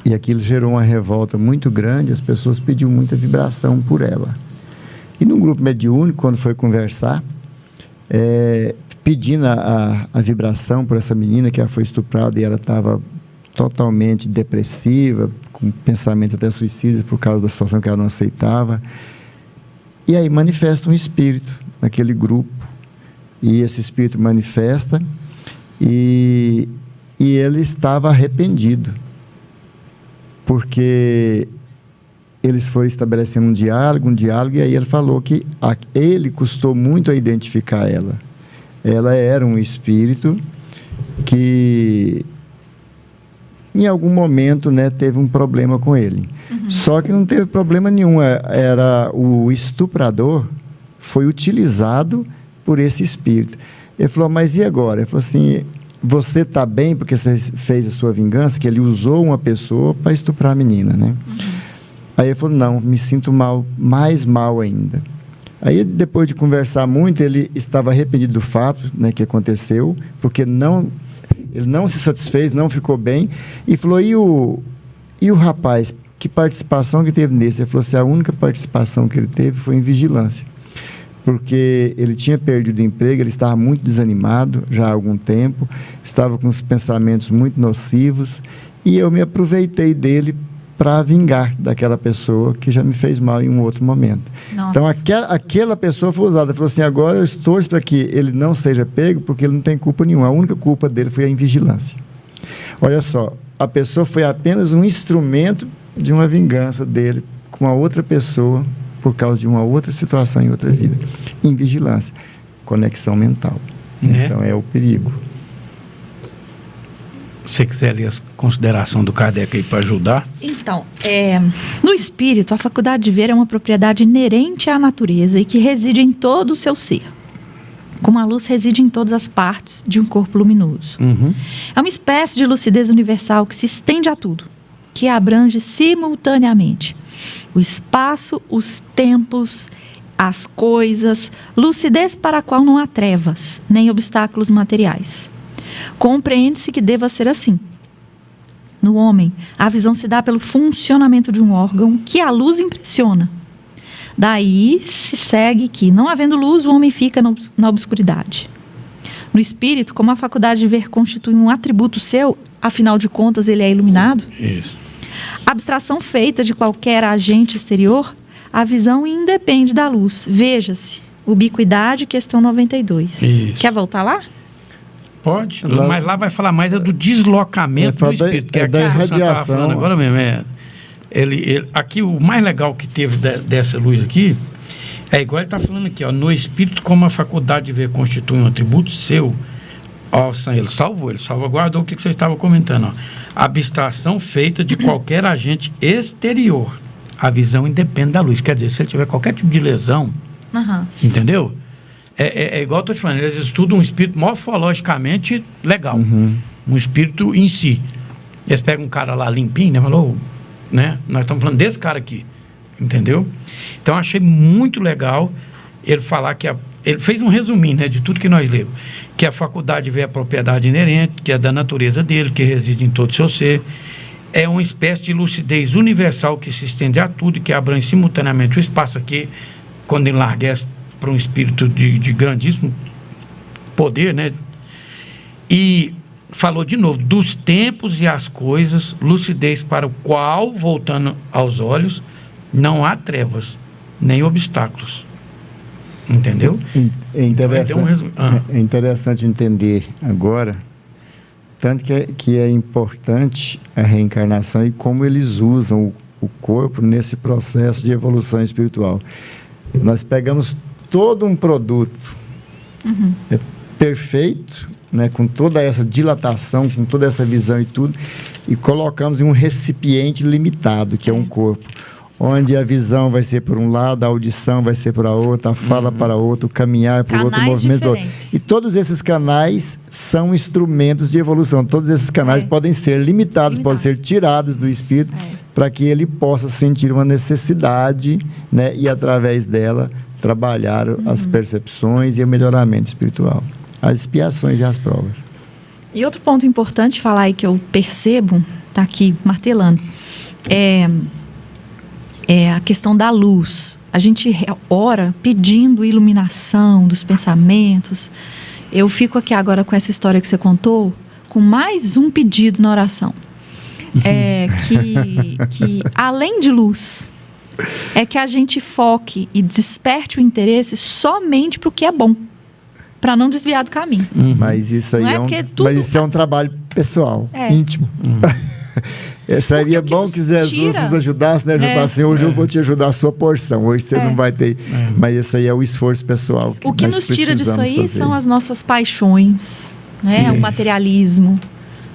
Speaker 2: e aquilo gerou uma revolta muito grande, as pessoas pediam muita vibração por ela. E num grupo mediúnico, quando foi conversar, pedindo a vibração por essa menina, que ela foi estuprada e ela estava totalmente depressiva, com pensamentos até suicidas por causa da situação que ela não aceitava. E aí manifesta um espírito naquele grupo, e esse espírito manifesta, e ele estava arrependido, porque eles foram estabelecendo um diálogo, e aí ele falou que ele custou muito a identificar ela. ela era um espírito que em algum momento, né, teve um problema com ele. Só que não teve problema nenhum. Era o estuprador foi utilizado por esse espírito. Ele falou, mas e agora? Ele falou assim, você está bem porque você fez a sua vingança? Que ele usou uma pessoa para estuprar a menina, né? Aí ele falou, não, me sinto mal, mais mal ainda. Aí, depois de conversar muito, ele estava arrependido do fato, né, que aconteceu, porque ele não se satisfez, não ficou bem, e falou, e o rapaz, que participação que teve nesse? Ele falou assim, a única participação que ele teve foi em vigilância, porque ele tinha perdido o emprego, ele estava muito desanimado já há algum tempo, estava com os pensamentos muito nocivos, e eu me aproveitei dele para vingar daquela pessoa que já me fez mal em um outro momento.
Speaker 3: Nossa.
Speaker 2: Então, aquela pessoa foi usada. Falou assim, agora eu torço para que ele não seja pego, porque ele não tem culpa nenhuma. A única culpa dele foi a invigilância. Olha só, a pessoa foi apenas um instrumento de uma vingança dele com a outra pessoa por causa de uma outra situação em outra vida. Invigilância, conexão mental.
Speaker 1: Né?
Speaker 2: Então, é o perigo.
Speaker 1: Se você quiser ler as considerações do Kardec aí para ajudar.
Speaker 3: Então, no espírito, a faculdade de ver é uma propriedade inerente à natureza e que reside em todo o seu ser, como a luz reside em todas as partes de um corpo luminoso. É uma espécie de lucidez universal que se estende a tudo, que abrange simultaneamente o espaço, os tempos, as coisas, lucidez para a qual não há trevas, nem obstáculos materiais. Compreende-se que deva ser assim. No homem, a visão se dá pelo funcionamento de um órgão que a luz impressiona. Daí se segue que, não havendo luz, o homem fica na obscuridade. No espírito, como a faculdade de ver constitui um atributo seu, afinal de contas ele é iluminado,
Speaker 1: Isso.
Speaker 3: abstração feita de qualquer agente exterior, a visão independe da luz. Veja-se, ubiquidade, questão 92.
Speaker 1: Isso.
Speaker 3: Quer voltar lá?
Speaker 1: Pode, mas lá vai falar mais do deslocamento do espírito, que é
Speaker 2: da
Speaker 1: aquilo que você estava
Speaker 2: irradiação.
Speaker 1: falando agora mesmo. Aqui, o mais legal que teve dessa luz aqui, é igual ele está falando aqui, ó, no espírito, como a faculdade de ver constitui um atributo seu, ó, ele salvaguardou o que você estava comentando, ó, abstração feita de qualquer agente exterior. A visão independe da luz, quer dizer, se ele tiver qualquer tipo de lesão, entendeu? É igual eu estou te falando, eles estudam um espírito morfologicamente legal, um espírito em si. Eles pegam um cara lá limpinho, né? Falou, né? Nós estamos falando desse cara aqui, entendeu? Então, achei muito legal ele falar que ele fez um resuminho, né, de tudo que nós lemos, que a faculdade vê a propriedade inerente, que é da natureza dele, que reside em todo o seu ser, é uma espécie de lucidez universal que se estende a tudo e que abrange simultaneamente o espaço aqui, quando enlarguece para um espírito de grandíssimo poder, né? E falou de novo dos tempos e as coisas, lucidez para o qual, voltando aos olhos, não há trevas, nem obstáculos. Entendeu?
Speaker 2: É interessante, é interessante entender agora, tanto que é importante a reencarnação e como eles usam o corpo nesse processo de evolução espiritual. Nós pegamos todo um produto perfeito, né, com toda essa dilatação, com toda essa visão e tudo, e colocamos em um recipiente limitado, que é um corpo, onde a visão vai ser por um lado, a audição vai ser para outra, a fala para outro, o caminhar para outro, o movimento para outro. E todos esses canais são instrumentos de evolução. Todos esses canais podem ser limitados, podem ser tirados do espírito, para que ele possa sentir uma necessidade, né, e através dela trabalhar as percepções e o melhoramento espiritual, as expiações e as provas.
Speaker 3: E outro ponto importante falar aí que eu percebo, está aqui martelando, é a questão da luz. A gente ora pedindo iluminação dos pensamentos. Eu fico aqui agora com essa história que você contou, com mais um pedido na oração. Que além de luz, é que a gente foque e desperte o interesse somente para o que é bom, para não desviar do caminho.
Speaker 2: Mas isso aí
Speaker 3: mas isso
Speaker 2: é um trabalho pessoal, íntimo. Seria
Speaker 3: Porque o
Speaker 2: bom
Speaker 3: nos
Speaker 2: que Jesus
Speaker 3: tira-
Speaker 2: nos ajudasse, né? Falar assim, hoje eu vou te ajudar a sua porção, hoje você não vai ter. Mas esse aí é o esforço pessoal.
Speaker 3: O que
Speaker 2: nós
Speaker 3: nos tira disso
Speaker 2: precisamos
Speaker 3: aí
Speaker 2: fazer.
Speaker 3: são as nossas paixões, né?
Speaker 1: Isso.
Speaker 3: O materialismo,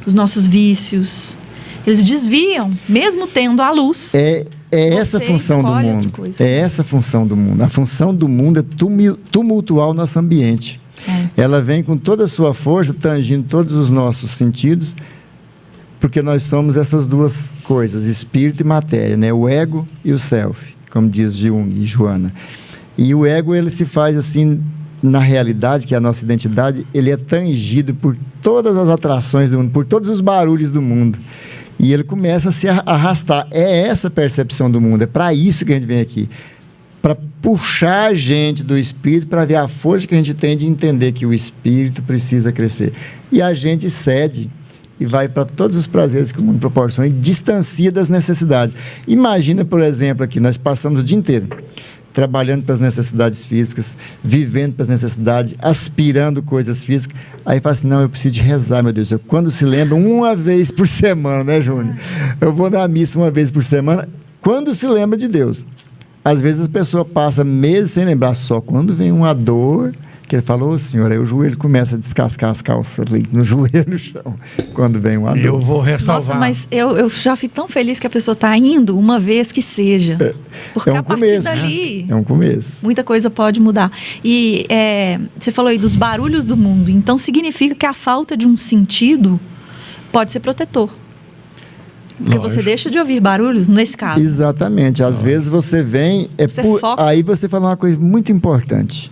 Speaker 3: os nossos vícios. Eles desviam, mesmo tendo a luz.
Speaker 2: É essa a
Speaker 3: Você
Speaker 2: função do
Speaker 3: escolhe outra
Speaker 2: mundo.
Speaker 3: coisa.
Speaker 2: É essa a função do mundo. A função do mundo é tumultuar o nosso ambiente. Ela vem com toda a sua força, tangindo todos os nossos sentidos, porque nós somos essas duas coisas, espírito e matéria, né? O ego e o self, como diz Jung e Joana. E o ego, ele se faz assim, na realidade, que é a nossa identidade, ele é tangido por todas as atrações do mundo, por todos os barulhos do mundo. E ele começa a se arrastar. É essa a percepção do mundo, é para isso que a gente vem aqui. Para puxar a gente do espírito, para ver a força que a gente tem de entender que o espírito precisa crescer. E a gente cede e vai para todos os prazeres que o mundo proporciona e distancia das necessidades. Imagina, por exemplo, aqui, nós passamos o dia inteiro trabalhando para as necessidades físicas, vivendo para as necessidades, aspirando coisas físicas. Aí fala assim, não, eu preciso de rezar, meu Deus. Quando se lembra, uma vez por semana, né, Júnior? Eu vou na missa uma vez por semana, quando se lembra de Deus. Às vezes a pessoa passa meses sem lembrar, só quando vem uma dor, que ele falou, oh, senhor, aí o joelho começa a descascar as calças ali, no joelho no chão, quando vem uma dor.
Speaker 1: Eu vou ressalvar.
Speaker 3: Nossa, mas eu já fico tão feliz que a pessoa está indo uma vez que seja. Porque
Speaker 2: um
Speaker 3: a partir
Speaker 2: começo,
Speaker 3: dali,
Speaker 2: É um começo.
Speaker 3: muita coisa pode mudar. E você falou aí dos barulhos do mundo. Então, significa que a falta de um sentido pode ser protetor. Porque você
Speaker 1: Lógico.
Speaker 3: deixa de ouvir barulhos, nesse caso.
Speaker 2: Exatamente. Às vezes você vem...
Speaker 3: Você foca.
Speaker 2: Aí você fala uma coisa muito importante.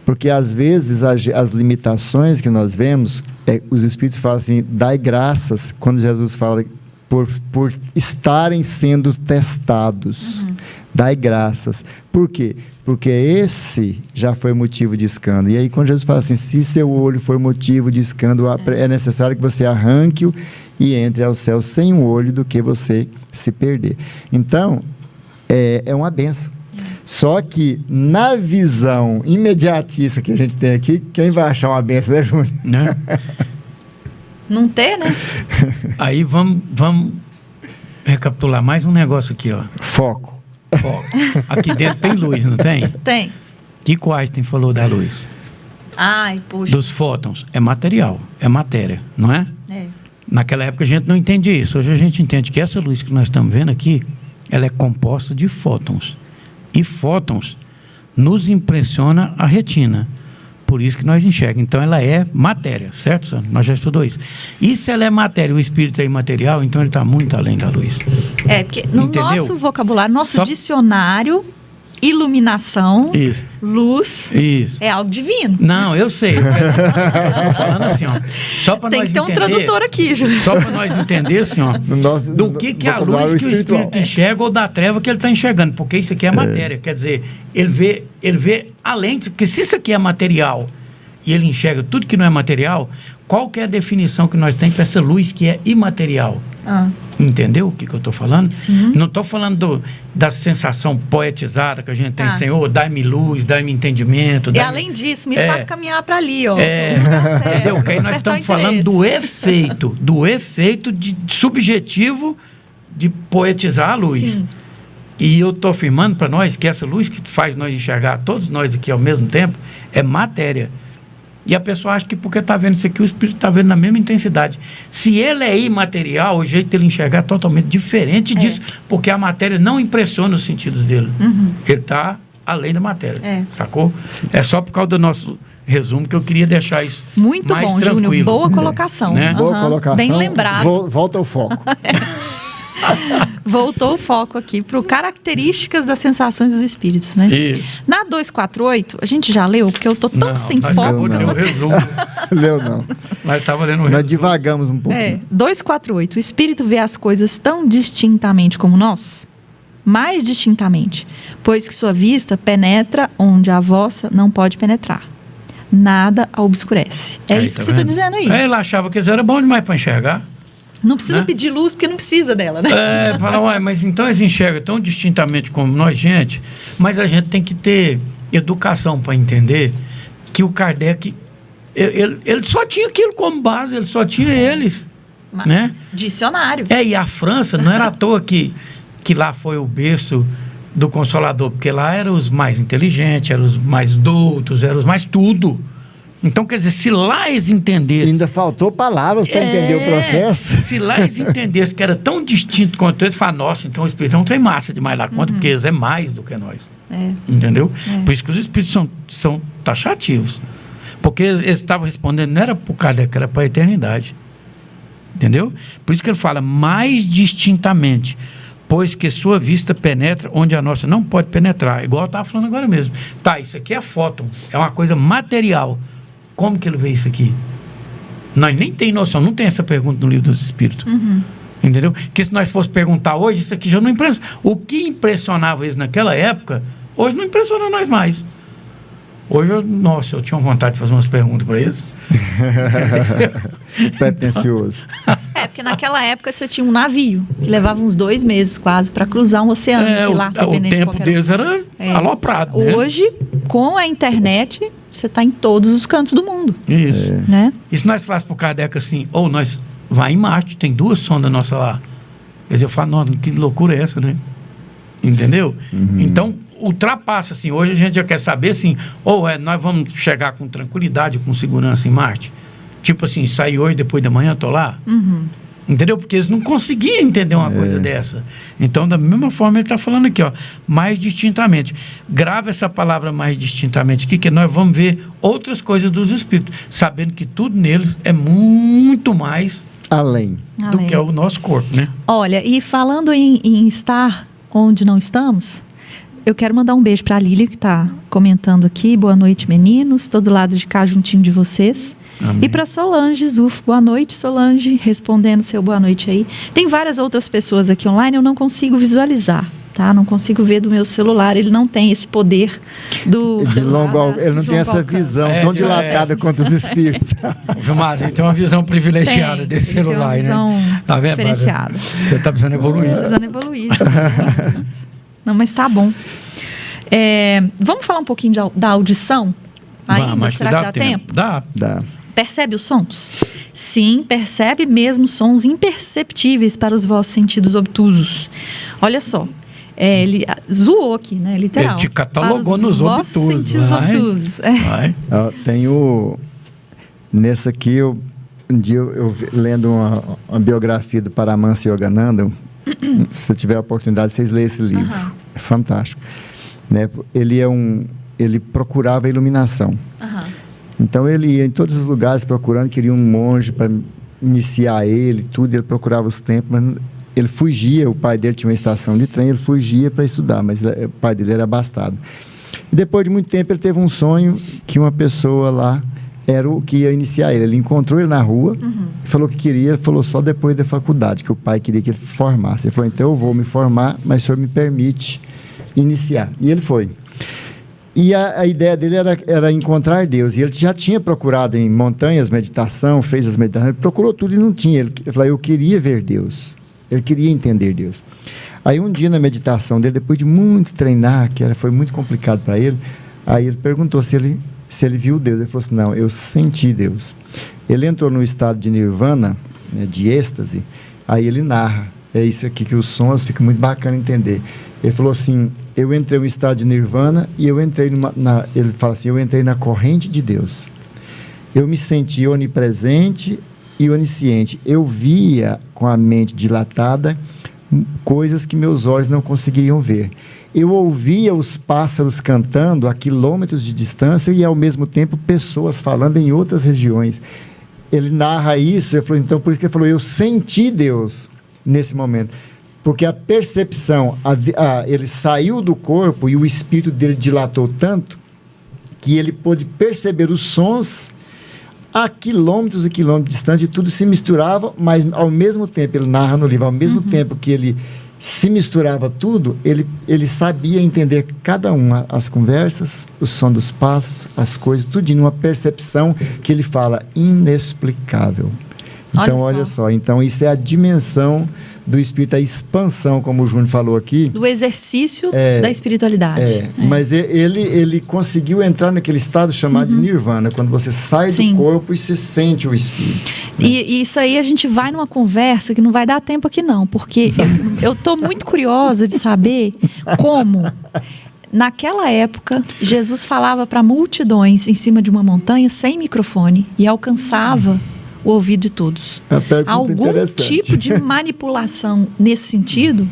Speaker 2: Porque às vezes as limitações que nós vemos, os Espíritos falam assim, dai graças, quando Jesus fala por estarem sendo testados. Dai graças. Por quê? Porque esse já foi motivo de escândalo. E aí quando Jesus fala assim, se seu olho for motivo de escândalo, é necessário que você arranque-o e entre ao céu sem um olho do que você se perder. Então, é uma bênção. Só que, na visão imediatista que a gente tem aqui, quem vai achar uma bênção, né, Júnior?
Speaker 1: Né?
Speaker 3: Não ter, né?
Speaker 1: Aí vamos recapitular mais um negócio aqui, ó.
Speaker 2: Foco.
Speaker 1: Ó, aqui dentro tem luz, não tem?
Speaker 3: Tem.
Speaker 1: O que o Einstein falou da luz?
Speaker 3: Ai, poxa.
Speaker 1: Dos fótons. É material, é matéria, não é?
Speaker 3: É.
Speaker 1: Naquela época a gente não entendia isso. Hoje a gente entende que essa luz que nós estamos vendo aqui, ela é composta de fótons. E fótons nos impressiona a retina. Por isso que nós enxergamos. Então ela é matéria, certo, Sandro? Nós já estudamos isso. E se ela é matéria, o espírito é imaterial, então ele está muito além da luz.
Speaker 3: Porque no
Speaker 1: Entendeu?
Speaker 3: nosso vocabulário, nosso
Speaker 1: Só-
Speaker 3: dicionário, iluminação,
Speaker 1: Isso.
Speaker 3: luz,
Speaker 1: Isso.
Speaker 3: é algo divino.
Speaker 1: Não, eu sei. Eu tô falando assim, ó. Só para
Speaker 3: Tem
Speaker 1: nós
Speaker 3: que ter um
Speaker 1: entender,
Speaker 3: tradutor aqui, Júlio.
Speaker 1: Só para nós entender assim, ó. Do que a luz que o espírito enxerga ou da treva que ele está enxergando, porque isso aqui é matéria, quer dizer, ele vê além, porque se isso aqui é material e ele enxerga tudo que não é material, qual que é a definição que nós temos para essa luz que é imaterial? Entendeu o que eu estou falando?
Speaker 3: Sim.
Speaker 1: Não estou falando da sensação poetizada que a gente tem,
Speaker 3: Ah.
Speaker 1: Senhor, dai-me luz, dai-me entendimento.
Speaker 3: E
Speaker 1: dai-me-
Speaker 3: além disso, me
Speaker 1: É.
Speaker 3: faz caminhar para ali, ó.
Speaker 1: É,
Speaker 3: No lugar certo,
Speaker 1: entendeu? Que aí nós
Speaker 3: despertar o
Speaker 1: estamos falando do
Speaker 3: interesse.
Speaker 1: efeito de subjetivo de poetizar a luz.
Speaker 3: Sim.
Speaker 1: E eu estou afirmando para nós que essa luz que faz nós enxergar, todos nós aqui ao mesmo tempo, é matéria. E a pessoa acha que porque está vendo isso aqui, o espírito está vendo na mesma intensidade. Se ele é imaterial, o jeito dele enxergar é totalmente diferente disso, porque a matéria não impressiona os sentidos dele. Ele está além da matéria, sacou? É só por causa do nosso resumo que eu queria deixar isso
Speaker 3: Muito
Speaker 1: mais
Speaker 3: bom,
Speaker 1: tranquilo.
Speaker 3: Júnior. Boa colocação.
Speaker 1: Né?
Speaker 2: Boa
Speaker 3: Aham.
Speaker 2: colocação.
Speaker 3: Bem lembrado.
Speaker 2: Volta ao foco.
Speaker 3: Voltou o foco aqui para características das sensações dos espíritos, né?
Speaker 1: Isso.
Speaker 3: Na 248, a gente já leu, porque eu tô tão
Speaker 1: Não,
Speaker 3: sem
Speaker 1: nós
Speaker 3: foco.
Speaker 1: acabamos de
Speaker 3: que eu
Speaker 1: ler o
Speaker 3: tô...
Speaker 1: resumo.
Speaker 2: Leu não.
Speaker 1: Nós estávamos lendo o
Speaker 2: Nós
Speaker 1: resumo.
Speaker 2: divagamos um pouquinho.
Speaker 3: 248. O espírito vê as coisas tão distintamente como nós? Mais distintamente, pois que sua vista penetra onde a vossa não pode penetrar. Nada a obscurece. É
Speaker 1: Aí,
Speaker 3: isso
Speaker 1: tá
Speaker 3: que você está
Speaker 1: vendo?
Speaker 3: dizendo aí.
Speaker 1: Ele achava que isso era bom demais para enxergar.
Speaker 3: Não precisa
Speaker 1: né?
Speaker 3: pedir luz, porque não precisa dela, né?
Speaker 1: Fala, uai, mas então eles enxergam tão distintamente como nós, gente, mas a gente tem que ter educação para entender que o Kardec, ele só tinha aquilo como base, ele só tinha eles. né?
Speaker 3: Dicionário.
Speaker 1: E a França não era à toa que lá foi o berço do Consolador, porque lá eram os mais inteligentes, eram os mais doutos, eram os mais tudo. Então, quer dizer, se lá eles entendessem...
Speaker 2: Ainda faltou palavras para entender o processo.
Speaker 1: Se lá eles entendessem que era tão distinto quanto eles, falaram, nossa, então o Espírito não tem massa demais lá conta, porque eles é mais do que nós. Entendeu? Por isso que os Espíritos são taxativos. Porque eles estavam respondendo, não era por Kardec, era para a eternidade. Entendeu? Por isso que ele fala, mais distintamente, pois que sua vista penetra onde a nossa não pode penetrar. Igual eu estava falando agora mesmo. Tá, isso aqui é fóton, é uma coisa material. Como que ele vê isso aqui? Nós nem tem noção, não tem essa pergunta no Livro dos Espíritos. Entendeu? Que se nós fosse perguntar hoje, isso aqui já não impressiona. O que impressionava eles naquela época, hoje não impressiona nós mais. Hoje, eu tinha vontade de fazer umas perguntas para eles.
Speaker 2: Pretencioso.
Speaker 3: Porque naquela época você tinha um navio que levava uns 2 meses quase para cruzar um oceano, sei lá.
Speaker 1: O tempo deles era aloprado, né?
Speaker 3: Hoje, com a internet, você está em todos os cantos do mundo.
Speaker 1: Isso.
Speaker 3: Né?
Speaker 1: E se nós falássemos para o Kardec assim, nós vai em Marte, tem 2 sondas nossas lá. Quer dizer, eu falo, nossa, que loucura é essa, né? Entendeu? Então, ultrapassa, assim, hoje a gente já quer saber, assim, nós vamos chegar com tranquilidade, com segurança em Marte. Tipo assim, sair hoje, depois da manhã, tô lá. Entendeu? Porque eles não conseguiam entender uma coisa dessa. Então, da mesma forma, ele está falando aqui, mais distintamente. Grava essa palavra mais distintamente aqui, que nós vamos ver outras coisas dos Espíritos, sabendo que tudo neles é muito mais
Speaker 2: além
Speaker 1: do que é o nosso corpo, né?
Speaker 3: Olha, e falando em estar onde não estamos, eu quero mandar um beijo para a Lília, que está comentando aqui. Boa noite, meninos. Estou do lado de cá, juntinho de vocês.
Speaker 1: Amém.
Speaker 3: E para Solange Zuf, boa noite, Solange, respondendo seu boa noite aí. Tem várias outras pessoas aqui online, eu não consigo visualizar, tá? Não consigo ver do meu celular, ele não tem esse poder do celular,
Speaker 2: ele não tem essa visão tão dilatada quanto os espíritos.
Speaker 1: Mas ele tem uma visão privilegiada desse celular,
Speaker 3: tem uma visão
Speaker 1: tá vendo,
Speaker 3: diferenciada.
Speaker 1: Você está precisando evoluir.
Speaker 3: Precisando evoluir. Não, mas tá bom. Vamos falar um pouquinho da audição? Ainda? Será que dá tempo?
Speaker 1: Dá.
Speaker 3: Percebe os sons? Sim, percebe mesmo sons imperceptíveis para os vossos sentidos obtusos. Olha só, ele zoou aqui, né? Literal.
Speaker 1: Ele te catalogou
Speaker 3: para os
Speaker 1: nos
Speaker 3: vossos
Speaker 1: obtusos.
Speaker 3: Sentidos obtusos.
Speaker 2: Tenho... Nessa aqui, um dia eu lendo uma biografia do Paramahansa Yogananda, se tiver a oportunidade, vocês leem esse livro. É fantástico. Né? Ele procurava a iluminação. Então, ele ia em todos os lugares procurando, queria um monge para iniciar ele, tudo. Ele procurava os templos, mas ele fugia. O pai dele tinha uma estação de trem, ele fugia para estudar, mas o pai dele era abastado. E depois de muito tempo, ele teve um sonho que uma pessoa lá era o que ia iniciar ele. Ele encontrou ele na rua, falou que queria, ele falou só depois da faculdade, que o pai queria que ele formasse. Ele falou, então eu vou me formar, mas o senhor me permite iniciar. E ele foi. E a ideia dele era encontrar Deus. E ele já tinha procurado em montanhas, meditação, fez as meditações, ele procurou tudo e não tinha. Ele falou, eu queria ver Deus. Ele queria entender Deus. Aí um dia na meditação dele, depois de muito treinar, foi muito complicado para ele, aí ele perguntou se ele viu Deus. Ele falou assim, não, eu senti Deus. Ele entrou no estado de nirvana, né, de êxtase, aí ele narra. É isso aqui que os sons fica muito bacana entender. Ele falou assim, eu entrei no estado de nirvana e eu entrei ele fala assim, eu entrei na corrente de Deus. Eu me senti onipresente e onisciente. Eu via com a mente dilatada coisas que meus olhos não conseguiriam ver. Eu ouvia os pássaros cantando a quilômetros de distância e, ao mesmo tempo, pessoas falando em outras regiões. Ele narra isso, ele falou, então, por isso que ele falou, eu senti Deus nesse momento. Porque a percepção, ele saiu do corpo e o espírito dele dilatou tanto que ele pôde perceber os sons a quilômetros e quilômetros de distância e tudo se misturava, mas ao mesmo tempo, ele narra no livro, ao mesmo tempo que ele se misturava tudo, ele sabia entender cada uma, as conversas, o som dos pássaros, as coisas, tudo numa percepção que ele fala inexplicável. Então, olha só, então isso é a dimensão do espírito, a expansão, como o Júnior falou aqui.
Speaker 3: Do exercício da espiritualidade.
Speaker 2: Mas ele conseguiu entrar naquele estado chamado de nirvana, quando você sai do corpo e você sente o espírito.
Speaker 3: E isso aí a gente vai numa conversa que não vai dar tempo aqui não, porque eu estou muito curiosa de saber como, naquela época, Jesus falava para multidões em cima de uma montanha sem microfone e alcançava o ouvido de todos. Algum tipo de manipulação nesse sentido?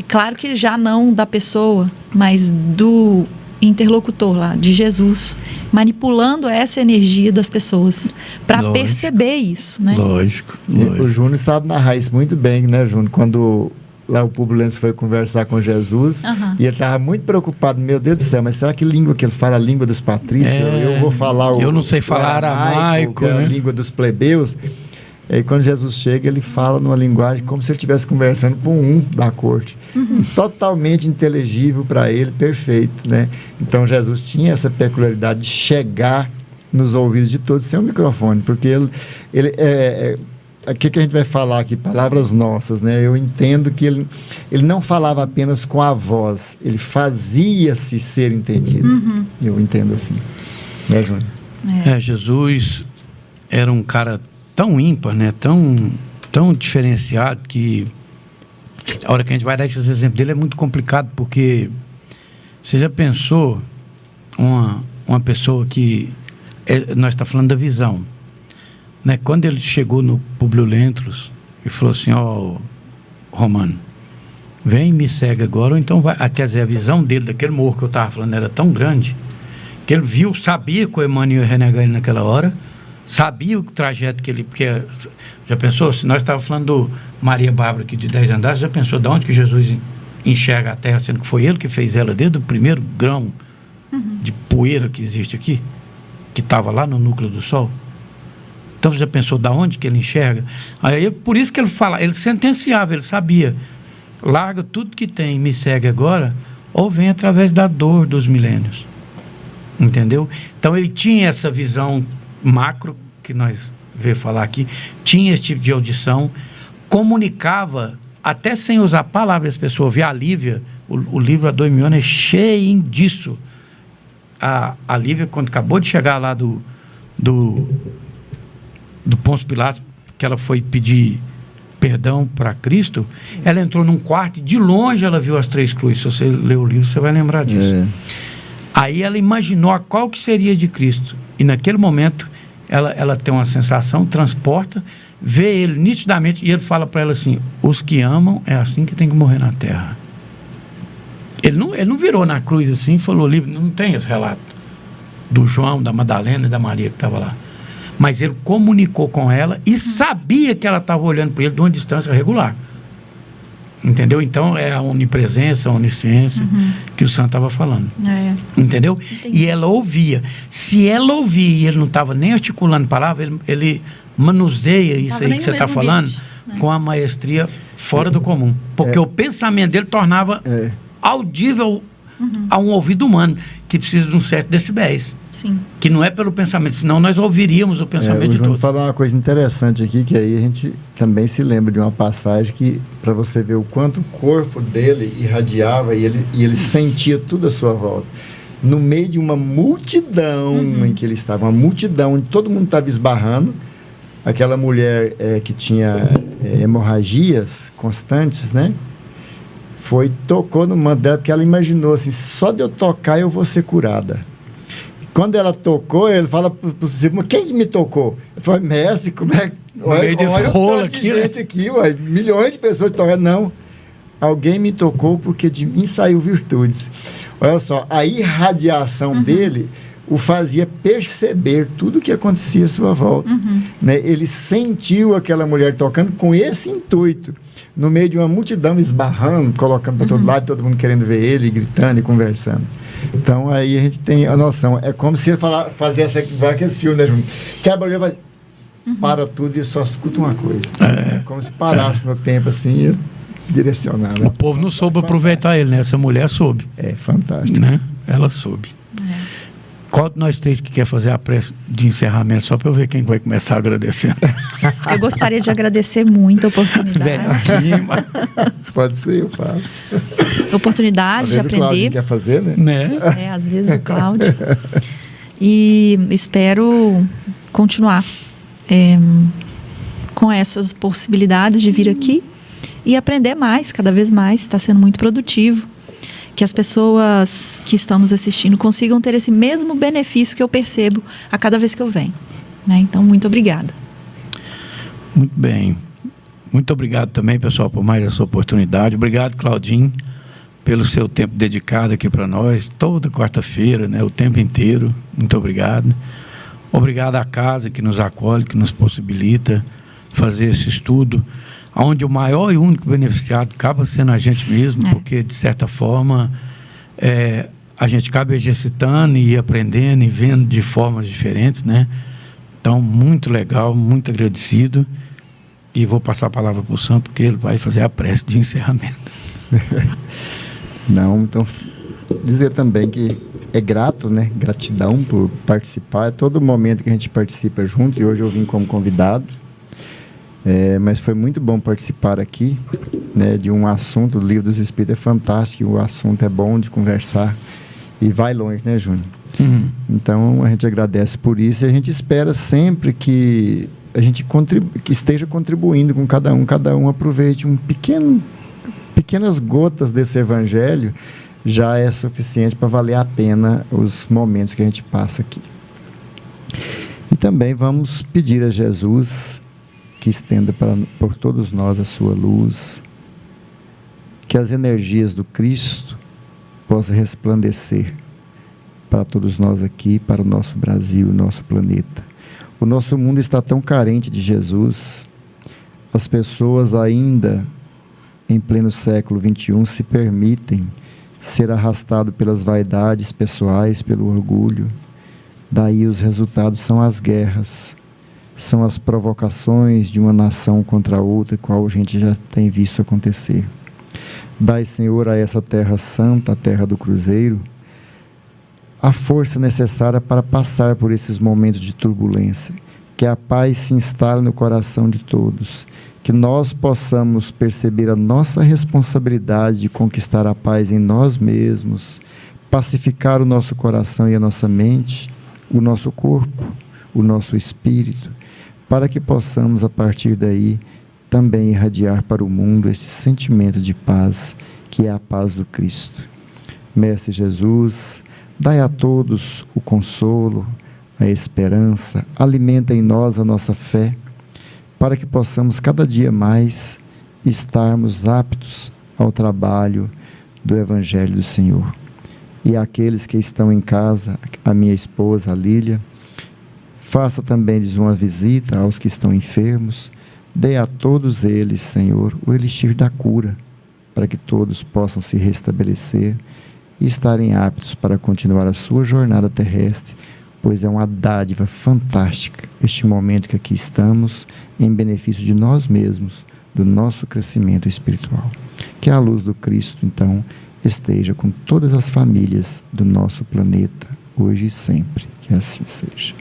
Speaker 3: Claro que já não da pessoa, mas do interlocutor lá, de Jesus, manipulando essa energia das pessoas para perceber isso, né?
Speaker 1: Lógico.
Speaker 2: O Júnior sabe narrar isso muito bem, né, Júnior? Quando lá o Públio Lentz foi conversar com Jesus, e ele estava muito preocupado, meu Deus do céu, mas será que língua que ele fala? A língua dos patrícios? Eu vou falar
Speaker 1: eu não sei falar aramaico,
Speaker 2: né? A língua dos plebeus. E aí, quando Jesus chega, ele fala numa linguagem como se ele estivesse conversando com um da corte. Totalmente inteligível para ele, perfeito, né? Então, Jesus tinha essa peculiaridade de chegar nos ouvidos de todos sem um microfone, porque o que a gente vai falar aqui? Palavras nossas, né? Eu entendo que ele não falava apenas com a voz, ele fazia-se ser entendido. Eu entendo assim. Né, Júnior?
Speaker 1: Jesus era um cara tão ímpar, né? Tão diferenciado que a hora que a gente vai dar esses exemplos dele é muito complicado, porque você já pensou uma pessoa que nós estamos falando da visão, né? Quando ele chegou no Públio Lentulus e falou assim, Romano, vem e me segue agora, ou então vai. Quer dizer, a visão dele daquele morro que eu estava falando era tão grande que ele sabia que o Emmanuel ia renegar ele naquela hora, sabia o trajeto que ele... Porque já pensou, se nós estávamos falando do Maria Bárbara aqui de 10 andares, já pensou de onde que Jesus enxerga a terra, sendo que foi ele que fez ela desde o primeiro grão de poeira que existe aqui, que estava lá no núcleo do Sol? Então você já pensou de onde que ele enxerga? Aí, por isso que ele fala, ele sentenciava, ele sabia, larga tudo que tem, me segue agora, ou vem através da dor dos milênios. Entendeu? Então ele tinha essa visão macro, que nós veio falar aqui, tinha esse tipo de audição, comunicava, até sem usar palavras, as pessoas ouviam. A Lívia, o livro Há 2000 anos é cheio disso. A Lívia, quando acabou de chegar lá do Pôncio Pilatos, que ela foi pedir perdão para Cristo, ela entrou num quarto e de longe ela viu as 3 cruzes. Se você ler o livro, você vai lembrar disso. Aí ela imaginou qual que seria de Cristo. E naquele momento, ela tem uma sensação, transporta, vê ele nitidamente, e ele fala para ela assim, os que amam é assim que tem que morrer na terra. Ele não virou na cruz assim e falou, livre, não tem esse relato do João, da Madalena e da Maria que estava lá. Mas ele comunicou com ela e sabia que ela estava olhando para ele de uma distância regular. Entendeu? Então é a onipresença, a onisciência que o santo estava falando. Entendeu? Entendi. E ela ouvia. Se ela ouvia e ele não estava nem articulando palavra, ele manuseia isso aí que você está falando, né? Com a maestria fora do comum. Porque o pensamento dele tornava audível a um ouvido humano, que precisa de um certo decibéis.
Speaker 3: Sim.
Speaker 1: Que não é pelo pensamento, senão nós ouviríamos o pensamento de todos.
Speaker 2: Vou falar uma coisa interessante aqui, que aí a gente também se lembra de uma passagem que, para você ver o quanto o corpo dele irradiava e ele sentia tudo à sua volta. No meio de uma multidão em que ele estava, uma multidão onde todo mundo estava esbarrando, aquela mulher que tinha hemorragias constantes, né? Tocou no manto dela, porque ela imaginou assim, só de eu tocar eu vou ser curada. Quando ela tocou, ele fala para o discípulo, quem que me tocou? Ele falou, mestre, como é que... Olha o tanto de gente aqui, ué, milhões de pessoas tocando. Não, alguém me tocou porque de mim saiu virtudes. Olha só, a irradiação dele o fazia perceber tudo o que acontecia à sua volta. Né? Ele sentiu aquela mulher tocando com esse intuito, no meio de uma multidão esbarrando, colocando para todo lado, todo mundo querendo ver ele, gritando e conversando. Então, aí a gente tem a noção. É como se fazesse aqueles filmes, né, Júnior? Quebra o vai, para tudo e só escuta uma coisa. É como se parasse no tempo, assim, e direcionar. Né?
Speaker 1: O povo não soube aproveitar ele, né? Essa mulher soube.
Speaker 2: É fantástico.
Speaker 1: Né? Ela soube. Qual de nós 3 que quer fazer a prece de encerramento, só para eu ver quem vai começar agradecendo?
Speaker 3: Eu gostaria de agradecer muito a oportunidade.
Speaker 2: Pode ser, eu faço.
Speaker 3: Oportunidade de aprender. O Cláudio
Speaker 2: quer fazer, né?
Speaker 3: Às vezes o Cláudio. E espero continuar com essas possibilidades de vir aqui e aprender mais, cada vez mais. Está sendo muito produtivo. Que as pessoas que estão nos assistindo consigam ter esse mesmo benefício que eu percebo a cada vez que eu venho, né? Então, muito obrigada.
Speaker 1: Muito bem. Muito obrigado também, pessoal, por mais essa oportunidade. Obrigado, Claudinho, pelo seu tempo dedicado aqui para nós, toda quarta-feira, né, o tempo inteiro. Muito obrigado. Obrigado à casa que nos acolhe, que nos possibilita fazer esse estudo, onde o maior e único beneficiado acaba sendo a gente mesmo, porque, de certa forma, a gente acaba exercitando e aprendendo e vendo de formas diferentes, né? Então, muito legal, muito agradecido. E vou passar a palavra para o Sam, porque ele vai fazer a prece de encerramento.
Speaker 2: Não, então, dizer também que é grato, né? Gratidão por participar. Todo momento que a gente participa junto, e hoje eu vim como convidado, mas foi muito bom participar aqui, né, de um assunto. O Livro dos Espíritos é fantástico, o assunto é bom de conversar e vai longe, né, Júnior?
Speaker 1: Uhum.
Speaker 2: Então, a gente agradece por isso e a gente espera sempre que a gente que esteja contribuindo com cada um aproveite pequenas gotas desse evangelho, já é suficiente para valer a pena os momentos que a gente passa aqui. E também vamos pedir a Jesus que estenda por todos nós a sua luz, que as energias do Cristo possam resplandecer para todos nós aqui, para o nosso Brasil, o nosso planeta. O nosso mundo está tão carente de Jesus, as pessoas ainda em pleno século XXI se permitem ser arrastado pelas vaidades pessoais, pelo orgulho. Daí os resultados são as guerras, são as provocações de uma nação contra a outra, qual a gente já tem visto acontecer. Dai, Senhor, a essa terra santa, a terra do Cruzeiro, a força necessária para passar por esses momentos de turbulência, que a paz se instale no coração de todos, que nós possamos perceber a nossa responsabilidade de conquistar a paz em nós mesmos, pacificar o nosso coração e a nossa mente, o nosso corpo, o nosso espírito, para que possamos, a partir daí, também irradiar para o mundo esse sentimento de paz, que é a paz do Cristo. Mestre Jesus, dai a todos o consolo, a esperança, alimenta em nós a nossa fé, para que possamos cada dia mais estarmos aptos ao trabalho do Evangelho do Senhor. E aqueles que estão em casa, a minha esposa, a Lília, faça também-lhes uma visita aos que estão enfermos, dê a todos eles, Senhor, o elixir da cura, para que todos possam se restabelecer e estarem aptos para continuar a sua jornada terrestre, pois é uma dádiva fantástica este momento que aqui estamos, em benefício de nós mesmos, do nosso crescimento espiritual. Que a luz do Cristo, então, esteja com todas as famílias do nosso planeta, hoje e sempre. Que assim seja.